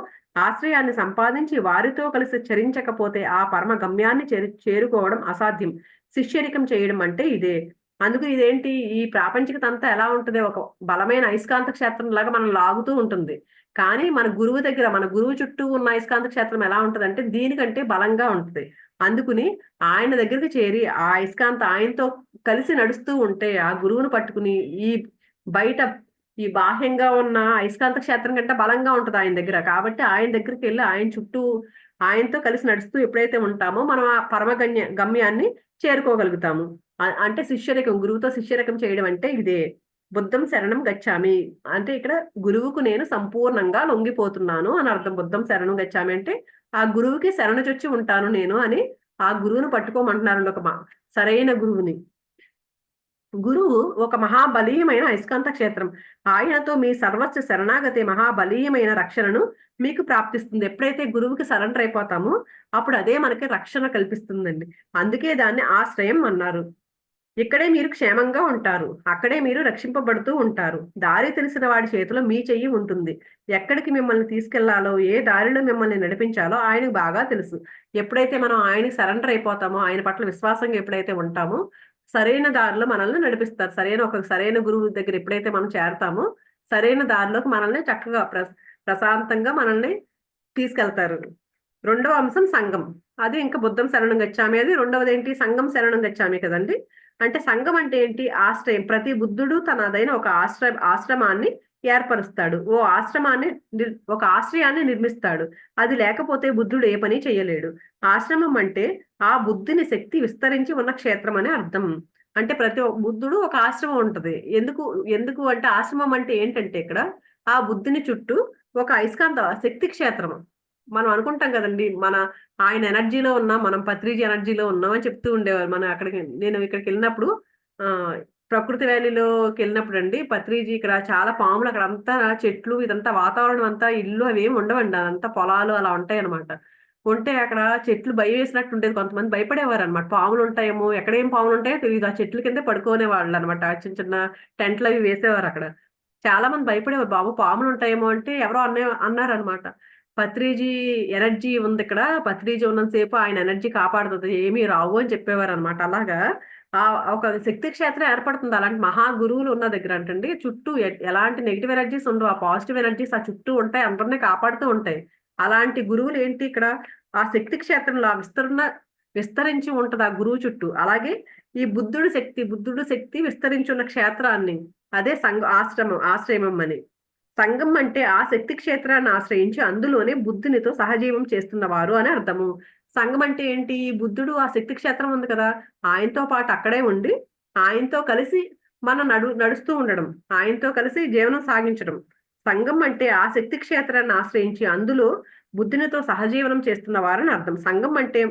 ఆశ్రయాన్ని సంపాదించి వారితో కలిసి చరించకపోతే ఆ పరమ గమ్యాన్ని చేరుకోవడం అసాధ్యం. శిష్యరికం చేయడం అంటే ఇదే. అందుకు ఇదేంటి, ఈ ప్రాపంచికతంతా ఎలా ఉంటది, ఒక బలమైన అయస్కాంత క్షేత్రం లాగా మనం లాగుతూ ఉంటుంది. కానీ మన గురువు దగ్గర, మన గురువు చుట్టూ ఉన్న అయస్కాంత క్షేత్రం ఎలా ఉంటదంటే దీనికంటే బలంగా ఉంటది. అందుకుని ఆయన దగ్గరికి చేరి ఆ ఆయనతో కలిసి నడుస్తూ ఉంటే, ఆ గురువును పట్టుకుని ఈ బయట ఈ బాహ్యంగా ఉన్న అయస్కాంత క్షేత్రం కంటే బలంగా ఉంటది ఆయన దగ్గర. కాబట్టి ఆయన దగ్గరికి వెళ్ళి ఆయన చుట్టూ ఆయనతో కలిసి నడుస్తూ ఎప్పుడైతే ఉంటామో మనం ఆ గమ్యాన్ని చేరుకోగలుగుతాము. అంటే శిష్యరికం, గురువుతో శిష్యరికం చేయడం అంటే ఇదే. బుద్ధం శరణం గచ్చామి అంటే ఇక్కడ గురువుకు నేను సంపూర్ణంగా లొంగిపోతున్నాను అని అర్థం. బుద్ధం శరణం గచ్చామి అంటే ఆ గురువుకి శరణుచొచ్చి ఉంటాను నేను అని ఆ గురువును పట్టుకోమంటున్నారు, ఒక సరైన గురువుని. గురువు ఒక మహాబలీయమైన అయస్కాంత క్షేత్రం. ఆయనతో మీ సర్వస్వ శరణాగతి మహాబలీయమైన రక్షణను మీకు ప్రాప్తిస్తుంది. ఎప్పుడైతే గురువుకి సరెండర్ అయిపోతామో అప్పుడు అదే మనకి రక్షణ కల్పిస్తుందండి. అందుకే దాన్ని ఆశ్రయం అన్నారు. ఇక్కడే మీరు క్షేమంగా ఉంటారు. అక్కడే మీరు రక్షింపబడుతూ ఉంటారు. దారి తెలిసిన వాడి చేతిలో మీ చెయ్యి ఉంటుంది. ఎక్కడికి మిమ్మల్ని తీసుకెళ్లాలో, ఏ దారిలో మిమ్మల్ని నడిపించాలో ఆయనకు బాగా తెలుసు. ఎప్పుడైతే మనం ఆయనకి సరెండర్ అయిపోతామో, ఆయన పట్ల విశ్వాసంగా ఎప్పుడైతే ఉంటామో సరైన దారిలో మనల్ని నడిపిస్తారు. సరైన గురువు దగ్గర ఎప్పుడైతే మనం చేరతామో సరైన దారిలోకి మనల్ని చక్కగా ప్రశాంతంగా మనల్ని తీసుకెళ్తారు. రెండవ అంశం సంఘం. అది ఇంకా బుద్ధం శరణం గచ్చామి. అది రెండవది ఏంటి, సంఘం శరణం గచ్చామి కదండి. అంటే సంఘం అంటే ఏంటి, ఆశ్రయం. ప్రతి బుద్ధుడు తనదైన ఒక ఆశ్రమాన్ని ఏర్పరుస్తాడు. ఒక ఆశ్రయాన్ని నిర్మిస్తాడు. అది లేకపోతే బుద్ధుడు ఏ పని చేయలేడు. ఆశ్రమం అంటే ఆ బుద్ధుని శక్తి విస్తరించి ఉన్న క్షేత్రం అని అర్థం. అంటే ప్రతి బుద్ధుడు ఒక ఆశ్రమం ఉంటది. ఎందుకు ఎందుకు అంటే ఆశ్రమం అంటే ఏంటంటే ఇక్కడ ఆ బుద్ధుని చుట్టూ ఒక అయస్కాంత శక్తి క్షేత్రం. మనం అనుకుంటాం కదండి, ఆయన ఎనర్జీలో ఉన్నాం, మనం పత్రిజీ ఎనర్జీలో ఉన్నాం అని చెప్తూ ఉండేవారు. నేను ఇక్కడికి వెళ్ళినప్పుడు ఆ ప్రకృతి వ్యాలీలోకి వెళ్ళినప్పుడు అండి, పత్రిజీ ఇక్కడ చాలా పాములు, అక్కడ అంతా చెట్లు, ఇదంతా వాతావరణం అంతా, ఇల్లు అవి ఏమి ఉండవండి, అదంతా పొలాలు అలా ఉంటాయి అనమాట. ఉంటే అక్కడ చెట్లు భయం వేసినట్టు ఉండేది. కొంతమంది భయపడేవారు అనమాట, పాములు ఉంటాయేమో, ఎక్కడేం పాములు ఉంటాయో తెలియదు, ఆ చెట్ల కింద పడుకునే వాళ్ళు అనమాట. చిన్న చిన్న టెంట్లు అవి వేసేవారు అక్కడ. చాలా మంది భయపడేవారు, బాబు పాములు ఉంటాయేమో అంటే ఎవరో అన్నారనమాట. పత్రిజీ ఎనర్జీ ఉంది ఇక్కడ, పత్రిజీ ఉన్నంతసేపు ఆయన ఎనర్జీ కాపాడుతుంది, ఏమీ రావు అని చెప్పేవారు అనమాట. అలాగా ఆ ఒక శక్తి క్షేత్రం ఏర్పడుతుంది అలాంటి మహా గురువులు ఉన్న దగ్గర. అంటండి చుట్టూ ఎలాంటి నెగిటివ్ ఎనర్జీస్ ఉండవు, ఆ పాజిటివ్ ఎనర్జీస్ ఆ చుట్టూ ఉంటాయి, అందరినీ కాపాడుతూ ఉంటాయి. అలాంటి గురువులు ఏంటి ఇక్కడ ఆ శక్తి క్షేత్రంలో విస్తరించి ఉంటది ఆ గురువు చుట్టూ. అలాగే ఈ బుద్ధుడు శక్తి విస్తరించి ఉన్న క్షేత్రాన్ని అదే ఆశ్రమం అని. సంఘం అంటే ఆ శక్తి క్షేత్రాన్ని ఆశ్రయించి అందులోనే బుద్ధునితో సహజీవం చేస్తున్నవారు అని అర్థము. సంఘం అంటే ఏంటి, బుద్ధుడు ఆ శక్తి క్షేత్రం ఉంది కదా, ఆయనతో పాటు అక్కడే ఉండి ఆయనతో కలిసి మనం నడుస్తూ ఉండడం, ఆయనతో కలిసి జీవనం సాగించడం. సంఘం అంటే ఆ శక్తి క్షేత్రాన్ని ఆశ్రయించి అందులో బుద్ధునితో సహజీవనం చేస్తున్న వారని అర్థం. సంఘం అంటే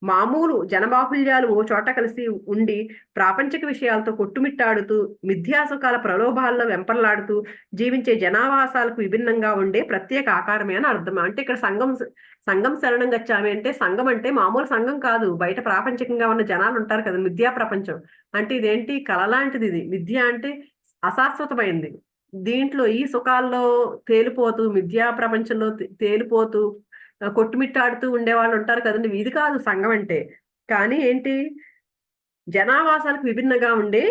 మామూలు జనబాహుళ్యాలు ఓ చోట కలిసి ఉండి ప్రాపంచిక విషయాలతో కొట్టుమిట్టాడుతూ మిథ్యాసుఖాల ప్రలోభాల్లో వెంపర్లాడుతూ జీవించే జనావాసాలకు విభిన్నంగా ఉండే ప్రత్యేక ఆకారమే అని అర్థం. అంటే ఇక్కడ సంఘం శరణం గచ్చామి అంటే సంఘం అంటే మామూలు సంఘం కాదు, బయట ప్రాపంచికంగా ఉన్న జనాలు ఉంటారు కదా, మిథ్యా ప్రపంచం. అంటే ఇదేంటి కళ లాంటిది, ఇది విద్య అంటే అశాశ్వతమైంది. దీంట్లో ఈ సుఖాల్లో తేలిపోతూ మిథ్యా ప్రపంచంలో తేలిపోతూ కొట్టుమిట్టాడుతూ ఉండేవాళ్ళు ఉంటారు కదండి, ఇది కాదు సంఘం అంటే. కానీ ఏంటి, జనావాసాలకు విభిన్నంగా ఉండే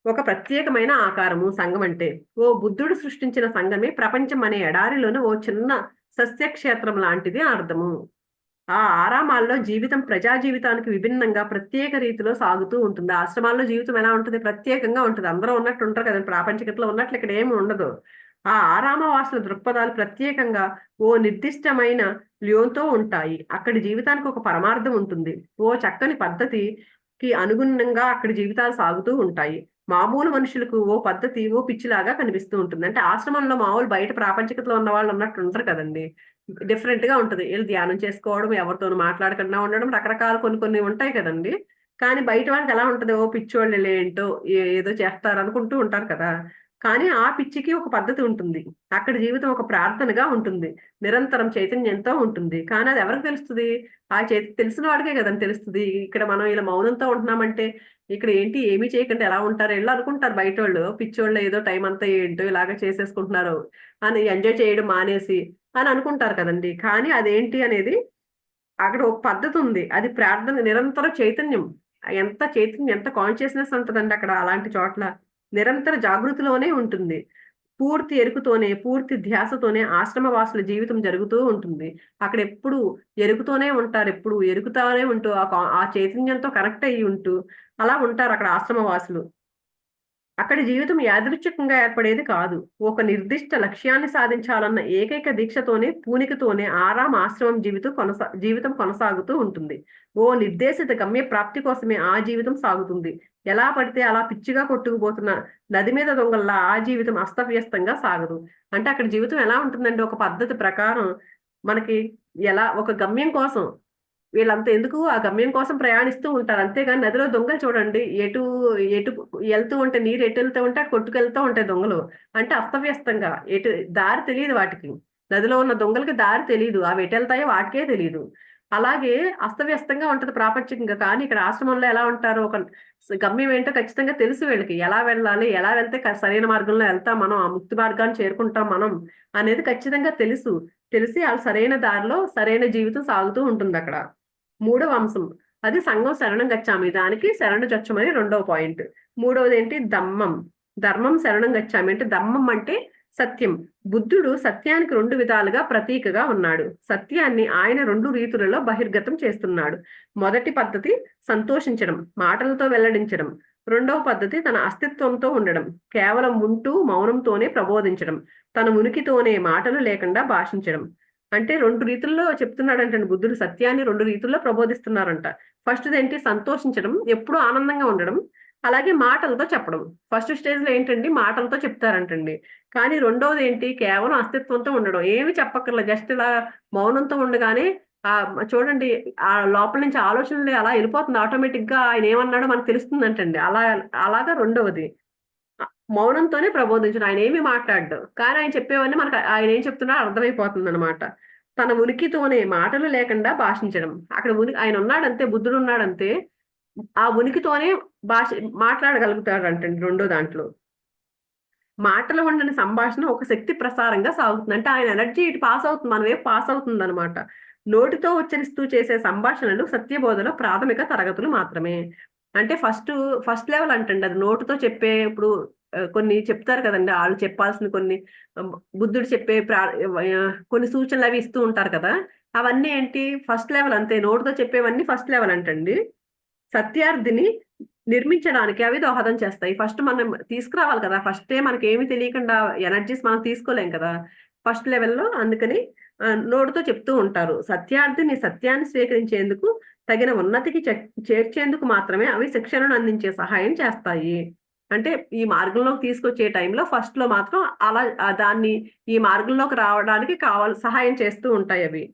ఒక ప్రత్యేకమైన ఆకారము సంఘం అంటే. ఓ బుద్ధుడు సృష్టించిన సంఘమే ప్రపంచం అనే ఎడారిలోని ఓ చిన్న సస్యక్షేత్రం లాంటిది అని అర్థము. ఆ ఆరామాల్లో జీవితం ప్రజా జీవితానికి విభిన్నంగా ప్రత్యేక రీతిలో సాగుతూ ఉంటుంది. ఆశ్రమాల్లో జీవితం ఎలా ఉంటుంది, ప్రత్యేకంగా ఉంటుంది. అందరూ ఉన్నట్టు ఉంటారు కదండి, ప్రాపంచికతలో ఉన్నట్లు ఇక్కడ ఏమి ఉండదు. ఆ ఆరామవాసుల దృక్పథాలు ప్రత్యేకంగా ఓ నిర్దిష్టమైన ల్యోతో ఉంటాయి. అక్కడి జీవితానికి ఒక పరమార్థం ఉంటుంది. ఓ చక్కని పద్ధతికి అనుగుణంగా అక్కడి జీవితాలు సాగుతూ ఉంటాయి. మామూలు మనుషులకు ఓ పద్ధతి ఓ పిచ్చిలాగా కనిపిస్తూ ఉంటుంది. అంటే ఆశ్రమంలో మామూలు బయట ప్రాపంచికతలో ఉన్న వాళ్ళు ఉన్నట్టు ఉంటారు కదండి, డిఫరెంట్ గా ఉంటది. వీళ్ళు ధ్యానం చేసుకోవడం, ఎవరితోనూ మాట్లాడకుండా ఉండడం, రకరకాల కొన్ని కొన్ని ఉంటాయి కదండి. కానీ బయట వాళ్ళకి ఎలా ఉంటది, ఓ పిచ్చోళ్ళు ఏంటో ఏదో చేస్తారు అనుకుంటూ ఉంటారు కదా. కానీ ఆ పిచ్చికి ఒక పద్ధతి ఉంటుంది. అక్కడి జీవితం ఒక ప్రార్థనగా ఉంటుంది, నిరంతరం చైతన్యంతో ఉంటుంది. కానీ అది ఎవరికి తెలుస్తుంది, ఆ తెలిసిన వాడికే కదండి తెలుస్తుంది. ఇక్కడ మనం ఇలా మౌనంతో ఉంటున్నామంటే ఇక్కడ ఏంటి ఏమీ చేయకుండా ఎలా ఉంటారు వీళ్ళు అనుకుంటారు బయట వాళ్ళు, పిచ్చోళ్ళు ఏదో టైం అంతా ఏంటో ఇలాగ చేసేసుకుంటున్నారు అని, ఎంజాయ్ చేయడం మానేసి అని అనుకుంటారు కదండి. కానీ అదేంటి అనేది అక్కడ ఒక పద్ధతి ఉంది, అది ప్రార్థన, నిరంతర చైతన్యం. ఎంత చైతన్యం, ఎంత కాన్షియస్నెస్ ఉంటుందండి అక్కడ. అలాంటి చోట్ల నిరంతర జాగృతిలోనే ఉంటుంది. పూర్తి ఎరుకుతోనే, పూర్తి ధ్యాసతోనే ఆశ్రమ వాసుల జీవితం జరుగుతూ ఉంటుంది. అక్కడ ఎప్పుడు ఎరుకుతోనే ఉంటారు, ఎప్పుడు ఎరుకుతానే ఉంటూ ఆ చైతన్యంతో కనెక్ట్ అయ్యి ఉంటూ అలా ఉంటారు అక్కడ ఆశ్రమ వాసులు. అక్కడి జీవితం యాదృచ్ఛికంగా ఏర్పడేది కాదు. ఒక నిర్దిష్ట లక్ష్యాన్ని సాధించాలన్న ఏకైక దీక్షతోనే, పూనికతోనే ఆశ్రమం జీవితం కొనసాగుతూ ఉంటుంది. ఓ నిర్దేశిత గమ్య ప్రాప్తి కోసమే ఆ జీవితం సాగుతుంది. ఎలా పడితే అలా పిచ్చిగా కొట్టుకుపోతున్న నది మీద దొంగల్లా ఆ జీవితం అస్తవ్యస్తంగా సాగదు. అంటే అక్కడ జీవితం ఎలా ఉంటుందంటే ఒక పద్ధతి ప్రకారం మనకి ఎలా ఒక గమ్యం కోసం వీళ్ళంతా ఎందుకు ఆ గమ్యం కోసం ప్రయాణిస్తూ ఉంటారు. అంతేగాని నదిలో దొంగలు చూడండి, ఎటు ఎటు వెళ్తూ ఉంటే, నీరు ఎటు వెళ్తూ ఉంటే అటు కొట్టుకెళ్తూ ఉంటాయి దొంగలు. అంటే అస్తవ్యస్తంగా ఎటు దారి తెలియదు వాటికి. నదిలో ఉన్న దొంగలకి దారి తెలియదు, అవి ఎటు వెళ్తాయో వాటికే తెలియదు. అలాగే అస్తవ్యస్తంగా ఉంటది ప్రాపంచికంగా. కానీ ఇక్కడ ఆశ్రమంలో ఎలా ఉంటారు, ఒక గమ్యం ఏంటో ఖచ్చితంగా తెలుసు వీళ్ళకి. ఎలా వెళ్ళాలి, ఎలా వెళ్తే సరైన మార్గంలో వెళ్తాం మనం, ఆ ముక్తి మార్గాన్ని చేరుకుంటాం మనం అనేది ఖచ్చితంగా తెలిసి వాళ్ళు సరైన దారిలో సరైన జీవితం సాగుతూ ఉంటుంది అక్కడ. మూడవ అంశం అది సంఘం శరణం గచ్చామి, దానికి శరణు చొచ్చమని రెండవ పాయింట్. మూడవది ఏంటి, ధర్మం శరణం గచ్చామి అంటే ధమ్మం అంటే సత్యం. బుద్ధుడు సత్యానికి రెండు విధాలుగా ప్రతీకగా ఉన్నాడు. సత్యాన్ని ఆయన రెండు రీతులలో బహిర్గతం చేస్తున్నాడు. మొదటి పద్ధతి సంతోషించడం, మాటలతో వెల్లడించడం. రెండవ పద్ధతి తన అస్తిత్వంతో ఉండడం, కేవలం ఉంటూ మౌనంతోనే ప్రబోధించడం, తన ఉనికితోనే, మాటలు లేకుండా భాషించడం. అంటే రెండు రీతుల్లో చెప్తున్నాడంట బుద్ధుడు, సత్యాన్ని రెండు రీతుల్లో ప్రబోధిస్తున్నారంట. ఫస్ట్ ఏంటి, సంతోషించడం, ఎప్పుడూ ఆనందంగా ఉండడం. అలాగే మాటలతో చెప్పడం. ఫస్ట్ స్టేజ్ లో ఏంటండి, మాటలతో చెప్తారంటండి. కానీ రెండోది ఏంటి, కేవలం అస్తిత్వంతో ఉండడం, ఏమి చెప్పక్కర్లేదు, జస్ట్ ఇలా మౌనంతో ఉండగానే చూడండి ఆ లోపల నుంచి ఆలోచనలు అలా వెళ్ళిపోతుంది ఆటోమేటిక్ గా, ఆయన ఏమన్నాడో మనకు తెలుస్తుందంటండి. అలాగా రెండవది మౌనంతోనే ప్రబోధించడం. ఆయన ఏమి మాట్లాడ్డు, కానీ ఆయన చెప్పేవన్నీ మనకు ఆయన ఏం చెప్తున్నాడో అర్థమైపోతుంది అనమాట. తన ఉనికితోనే, మాటలు లేకుండా భాషించడం. అక్కడ ఆయన ఉన్నాడంతే, బుద్ధుడు ఉన్నాడంతే, ఆ ఉనికితోనే మాట్లాడగలుగుతాడంటండి. రెండో దాంట్లో మాటలు ఉండని సంభాషణ ఒక శక్తి ప్రసారంగా సాగుతుంది. అంటే ఆయన ఎనర్జీ ఇటు పాస్ అవుతుంది, మన వైపు పాస్ అవుతుంది అనమాట. నోటితో ఉచ్చరిస్తూ చేసే సంభాషణలు సత్యబోధలో ప్రాథమిక తరగతులు మాత్రమే. అంటే ఫస్ట్ లెవెల్ అంటండి అది. నోటితో చెప్పే, ఇప్పుడు కొన్ని చెప్తారు కదండి, వాళ్ళు చెప్పాల్సిన కొన్ని బుద్ధుడు చెప్పే కొన్ని సూచనలు అవి ఇస్తూ ఉంటారు కదా, అవన్నీ ఏంటి ఫస్ట్ లెవెల్ అంతే. నోటితో చెప్పేవన్నీ ఫస్ట్ లెవెల్ అంటండి. సత్యార్థిని నిర్మించడానికి అవి దోహదం చేస్తాయి. ఫస్ట్ మనం తీసుకురావాలి కదా, ఫస్టే మనకి ఏమి తెలియకుండా ఎనర్జీస్ మనం తీసుకోలేం కదా ఫస్ట్ లెవెల్లో. అందుకని నోటితో చెప్తూ ఉంటారు. సత్యార్థిని సత్యాన్ని స్వీకరించేందుకు, తగిన ఉన్నతికి చేర్చేందుకు మాత్రమే అవి శిక్షణను అందించే సహాయం చేస్తాయి. అంటే ఈ మార్గంలోకి తీసుకొచ్చే టైంలో ఫస్ట్‌లో మాత్రం అలా దాన్ని ఈ మార్గంలోకి రావడానికి సహాయం చేస్తూ ఉంటాయి అవి.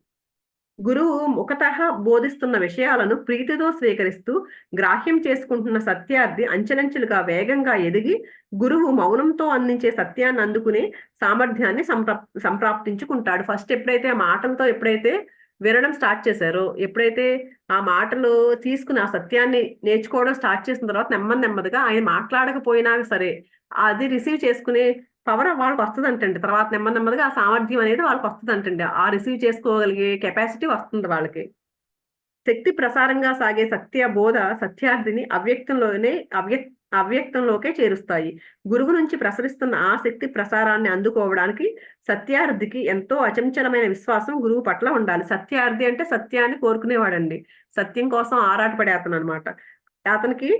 గురువు ముఖతః బోధిస్తున్న విషయాలను ప్రీతితో స్వీకరిస్తూ గ్రాహ్యం చేసుకుంటున్న సత్యార్థి అంచెలంచెలుగా వేగంగా ఎదిగి గురువు మౌనంతో అందించే సత్యాన్ని అందుకునే సామర్థ్యాన్ని సంప్రాప్తించుకుంటాడు. ఫస్ట్ ఎప్పుడైతే ఆ మాటలతో ఎప్పుడైతే వినడం స్టార్ట్ చేశారో, ఎప్పుడైతే ఆ మాటలు తీసుకుని ఆ సత్యాన్ని నేర్చుకోవడం స్టార్ట్ చేసిన తర్వాత నెమ్మది నెమ్మదిగా ఆయన మాట్లాడకపోయినా సరే అది రిసీవ్ చేసుకునే పవర్ వాళ్ళకొస్తదంటండి. తర్వాత నెమ్మది నెమ్మదిగా ఆ సామర్థ్యం అనేది వాళ్ళకొస్తదంటండి. ఆ రిసీవ్ చేసుకోగలిగే కెపాసిటీ వస్తుంది వాళ్ళకి. శక్తి ప్రసారంగా సాగే సత్య బోధ సత్యార్థిని అవ్యక్తంలోకే చేరుస్తాయి. గురువు నుంచి ప్రసరిస్తున్న ఆ శక్తి ప్రసారాన్ని అందుకోవడానికి సత్యార్థికి ఎంతో అచంచలమైన విశ్వాసం గురువు పట్ల ఉండాలి. సత్యార్థి అంటే సత్యాన్ని కోరుకునేవాడండి. సత్యం కోసం ఆరాటపడే అతననమాట. అతనికి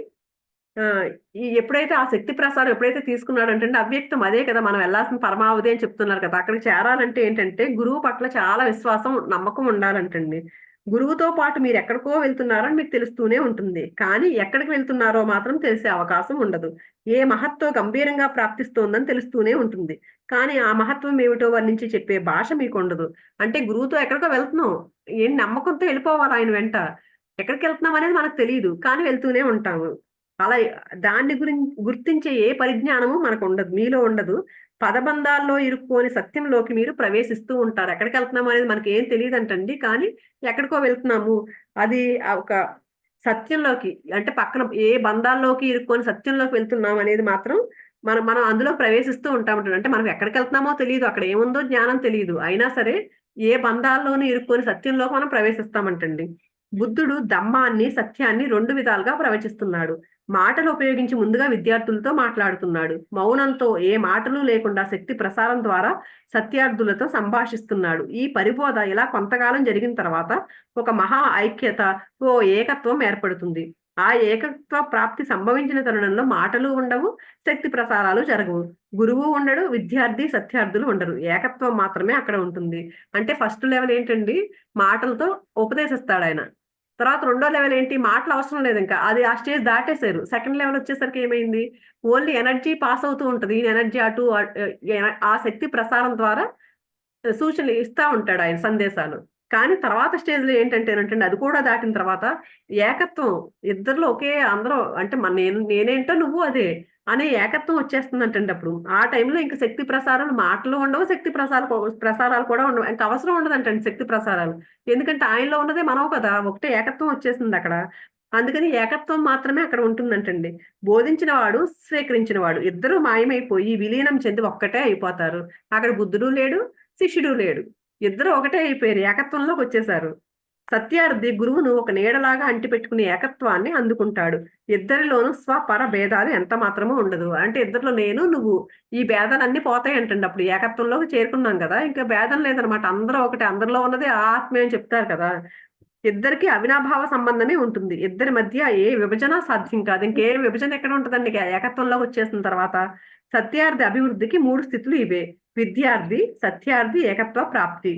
ఎప్పుడైతే ఆ శక్తి ప్రసారం ఎప్పుడైతే తీసుకున్నాడంటే అవ్యక్తం అదే కదా! మనం వెళ్ళాల్సిన పరమావధి అని చెప్తున్నారు కదా! అక్కడికి చేరాలంటే ఏంటంటే గురువు పట్ల చాలా విశ్వాసం, నమ్మకం ఉండాలంటండి. గురువుతో పాటు మీరెక్కడికో వెళ్తున్నారని మీకు తెలుస్తూనే ఉంటుంది. కానీ ఎక్కడికి వెళ్తున్నారో మాత్రం తెలిసే అవకాశం ఉండదు. ఏ మహత్తో గంభీరంగా ప్రాప్తిస్తోందని తెలుస్తూనే ఉంటుంది. కానీ ఆ మహత్వం ఏమిటో వర్ణించి చెప్పే భాష మీకుండదు. అంటే గురువుతో ఎక్కడికో వెళ్తున్నాం. ఏం నమ్మకంతో వెళ్ళిపోవాలి ఆయన వెంట. ఎక్కడికెళ్తున్నాం అనేది మనకు తెలీదు. కానీ వెళ్తూనే ఉంటాము. అలా దాన్ని గుర్తించే ఏ పరిజ్ఞానము మనకుండదు. మీలో ఉండదు. పదబంధాల్లో ఇరుక్కోని సత్యంలోకి మీరు ప్రవేశిస్తూ ఉంటారు. ఎక్కడికెళ్తున్నాము అనేది మనకేం తెలీదంటండి. కానీ ఎక్కడికో వెళ్తున్నాము. అది ఒక సత్యంలోకి అంటే పక్కన ఏ బంధాల్లోకి ఇరుక్కొని సత్యంలోకి వెళ్తున్నాం అనేది మాత్రం మనం మనం అందులో ప్రవేశిస్తూ ఉంటామంటండి. అంటే మనం ఎక్కడికెళ్తున్నామో తెలీదు. అక్కడ ఏముందో జ్ఞానం తెలీదు. అయినా సరే ఏ బంధాల్లోనూ ఇరుక్కొని సత్యంలోకి మనం ప్రవేశిస్తామంటండి. బుద్ధుడు ధమ్మాన్ని, సత్యాన్ని 2 విధాలుగా ప్రవచిస్తున్నాడు. మాటలు ఉపయోగించి ముందుగా విద్యార్థులతో మాట్లాడుతున్నాడు. మౌనంతో ఏ మాటలు లేకుండా శక్తి ప్రసారం ద్వారా సత్యార్థులతో సంభాషిస్తున్నాడు. ఈ పరిబోధ ఇలా కొంతకాలం జరిగిన తర్వాత ఒక మహా ఐక్యత, ఓ ఏకత్వం ఏర్పడుతుంది. ఆ ఏకత్వ ప్రాప్తి సంభవించిన తరుణంలో మాటలు ఉండవు, శక్తి ప్రసారాలు జరగవు. గురువు ఉండడు, విద్యార్థి, సత్యార్థులు ఉండరు. ఏకత్వం మాత్రమే అక్కడ ఉంటుంది. అంటే ఫస్ట్ లెవెల్ ఏంటండి, మాటలతో ఉపదేశిస్తాడాయన. తర్వాత రెండో లెవెల్ ఏంటి? మాటలు అవసరం లేదింక. అది ఆ స్టేజ్ దాటేసారు. సెకండ్ లెవెల్ వచ్చేసరికి ఏమైంది? ఓన్లీ ఎనర్జీ పాస్ అవుతూ ఉంటది. ఈయన ఎనర్జీ అటు ఆ శక్తి ప్రసారం ద్వారా సూచనలు ఇస్తా ఉంటాడు ఆయన సందేశాలు. కానీ తర్వాత స్టేజ్‌లో ఏంటంటేనంటండి అది కూడా దాటిన తర్వాత ఏకత్వం ఇద్దరిలో ఒకే అందరూ అంటే నేనేంటో నువ్వు అదే అనే ఏకత్వం వచ్చేస్తుందంటండి అప్పుడు. ఆ టైంలో ఇంక శక్తి ప్రసారాలు మాటలు ఉండవు. శక్తి ప్రసారాలు కూడా ఉండవు. ఇంక అవసరం ఉండదంటండి శక్తి ప్రసారాలు. ఎందుకంటే ఆయనలో ఉన్నదే మనం కదా! ఒకటే ఏకత్వం వచ్చేసిందక్కడ. అందుకని ఏకత్వం మాత్రమే అక్కడ ఉంటుందంటండి. బోధించిన వాడు, స్వీకరించిన వాడు ఇద్దరూ మాయమైపోయి విలీనం చెంది ఒక్కటే అయిపోతారు. అక్కడ బుద్ధుడు లేడు, శిష్యుడు లేడు. ఇద్దరు ఒకటే అయిపోయారు. ఏకత్వంలోకొచ్చేసారు. సత్యార్థి గురువును ఒక నీడలాగా అంటిపెట్టుకుని ఏకత్వాన్ని అందుకుంటాడు. ఇద్దరిలోనూ స్వపర భేదాలు ఎంత మాత్రమూ ఉండదు. అంటే ఇద్దరిలో నేను, నువ్వు ఈ భేదాలన్నీ పోతాయంటండి. అప్పుడు ఏకత్వంలోకి చేరుకున్నాం గదా! ఇంకా భేదం లేదనమాట. అందరూ ఒకటే. అందరిలో ఉన్నదే ఆ ఆత్మే అని చెప్తారు కదా! ఇద్దరికీ అవినాభావ సంబంధమే ఉంటుంది. ఇద్దరి మధ్య ఏ విభజన సాధ్యం కాదు. ఇంకే విభజన ఎక్కడ ఉంటదండి ఏకత్వంలోకొచ్చేసిన తర్వాత. సత్యార్థి అభివృద్ధికి 3 స్థితులు ఇవే. విద్యార్థి, సత్యార్థి, ఏకత్వ ప్రాప్తి.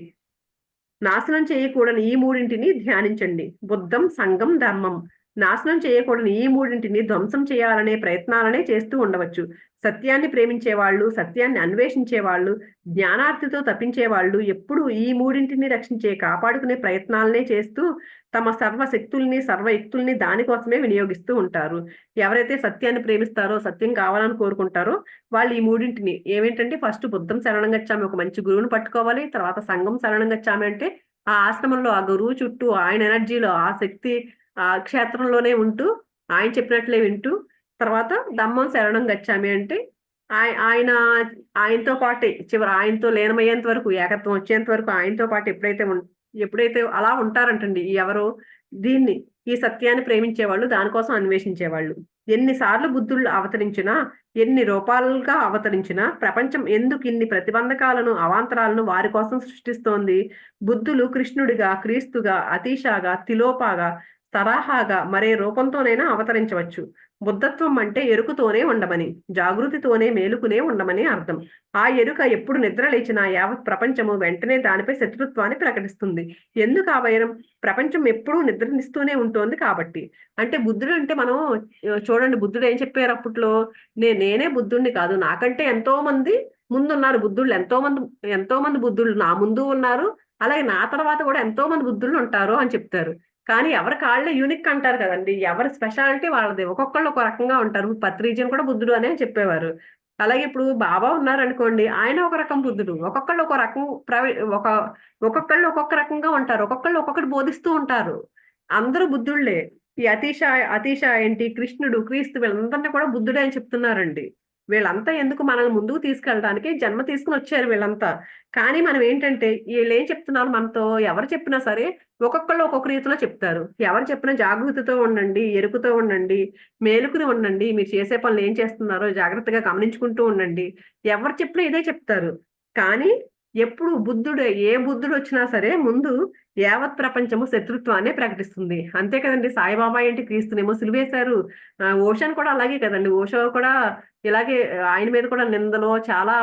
నాశనం చేయకూడని ఈ మూడింటిని ధ్యానించండి. బుద్ధం, సంఘం, ధర్మం. నాశనం చేయకూడని ఈ మూడింటిని ధ్వంసం చేయాలనే ప్రయత్నాలనే చేస్తూ ఉండవచ్చు. సత్యాన్ని ప్రేమించేవాళ్ళు, సత్యాన్ని అన్వేషించేవాళ్ళు, జ్ఞానార్తితో తప్పించేవాళ్ళు ఎప్పుడూ ఈ మూడింటిని రక్షించే, కాపాడుకునే ప్రయత్నాలనే చేస్తూ తమ సర్వశక్తుల్ని, సర్వయుక్తుల్ని దానికోసమే వినియోగిస్తూ ఉంటారు. ఎవరైతే సత్యాన్ని ప్రేమిస్తారో, సత్యం కావాలని కోరుకుంటారో వాళ్ళు ఈ మూడింటిని ఏమేంటంటే ఫస్ట్ బుద్ధం శరణం గచ్చామి ఒక మంచి గురువుని పట్టుకోవాలి. తర్వాత సంఘం శరణం గచ్చామి అంటే ఆ ఆశ్రమంలో ఆ గురువు చుట్టూ ఆయన ఎనర్జీలో ఆ శక్తి క్షేత్రంలోనే ఉంటూ ఆయన చెప్పినట్లే వింటూ తర్వాత ధమ్మం శరణం గచ్చామి అంటే ఆయన ఆయనతో పాటే చివరి ఆయనతో లీనమయ్యేంత వరకు ఏకత్వం వచ్చేంత వరకు ఆయనతో పాటు ఎప్పుడైతే అలా ఉంటారంటండి ఎవరు దీన్ని ఈ సత్యాన్ని ప్రేమించేవాళ్ళు దానికోసం అన్వేషించేవాళ్ళు. ఎన్ని సార్లు బుద్ధుళ్ళు అవతరించినా, ఎన్ని రూపాలుగా అవతరించినా ప్రపంచం ఎందుకిన్ని ప్రతిబంధకాలను, అవాంతరాలను వారి కోసం సృష్టిస్తోంది? బుద్ధులు కృష్ణుడిగా, క్రీస్తుగా, అతీషాగా, తిలోపాగా, తరాహాగా మరే రూపంతోనైనా అవతరించవచ్చు. బుద్ధత్వం అంటే ఎరుకుతోనే ఉండమని, జాగృతితోనే మేలుకునే ఉండమని అర్థం. ఆ ఎరుక ఎప్పుడు నిద్ర లేచినా యావత్ ప్రపంచము వెంటనే దానిపై శత్రుత్వాన్ని ప్రకటిస్తుంది. ఎందుకు ఆ వైరం? ప్రపంచం ఎప్పుడూ నిద్రనిస్తూనే ఉంటోంది కాబట్టి. అంటే బుద్ధుడు అంటే మనం చూడండి, బుద్ధుడు ఏం చెప్పారు అప్పట్లో? నేనే బుద్ధుడిని కాదు, నాకంటే ఎంతో మంది ముందున్నారు బుద్ధుళ్ళు. ఎంతో మంది బుద్ధుళ్ళు నా ముందు ఉన్నారు. అలాగే నా తర్వాత కూడా ఎంతో మంది బుద్ధుళ్ళు ఉంటారు అని చెప్తారు. కానీ ఎవరి కాళ్ళే యూనిక్ అంటారు కదండీ! ఎవరి స్పెషాలిటీ వాళ్ళది. ఒక్కొక్కళ్ళు ఒక రకంగా ఉంటారు. పత్రిజియన్ కూడా బుద్ధుడు అనే చెప్పేవారు. అలాగే ఇప్పుడు బాబా ఉన్నారనుకోండి, ఆయన ఒక రకం బుద్ధుడు. ఒక్కొక్కళ్ళు ఒక రకం ఒక ఒక్కొక్కళ్ళు ఒక్కొక్క రకంగా ఉంటారు. ఒక్కొక్కళ్ళు ఒక్కొక్కటి బోధిస్తూ ఉంటారు. అందరూ బుద్ధుళ్ళే. ఈ అతీష ఏంటి, కృష్ణుడు, క్రీస్తు వీళ్ళందరిని కూడా బుద్ధుడే అని చెప్తున్నారండి. వీళ్ళంతా ఎందుకు మనల్ని ముందుకు తీసుకెళ్ళడానికి జన్మ తీసుకొనొచ్చారు వీళ్ళంతా. కానీ మనం ఏంటంటే ఈళ్ళేం చెప్తున్నారు మనతో, ఎవరు చెప్పినా సరే ఒక్కొక్కళ్ళు ఒక్కొక్క రీతిలో చెప్తారు. ఎవరు చెప్పినా జాగృతితో ఉండండి, ఎరుకుతో ఉండండి, మేలుకుని ఉండండి, మీరు చేసే పనులు ఏం చేస్తున్నారో జాగ్రత్తగా గమనించుకుంటూ ఉండండి. ఎవరు చెప్పినా ఇదే చెప్తారు. కానీ ఎప్పుడు ఏ బుద్ధుడొచ్చినా సరే ముందు యావత్ ప్రపంచము శత్రుత్వాన్నే ప్రకటిస్తుంది. అంతే కదండీ! సాయిబాబా ఏంటి, క్రీస్తునేమో సిలువేశారు. ఓషోని కూడా అలాగే కదండీ! ఓషో కూడా ఇలాగే ఆయన మీద కూడా నిందలు చాలా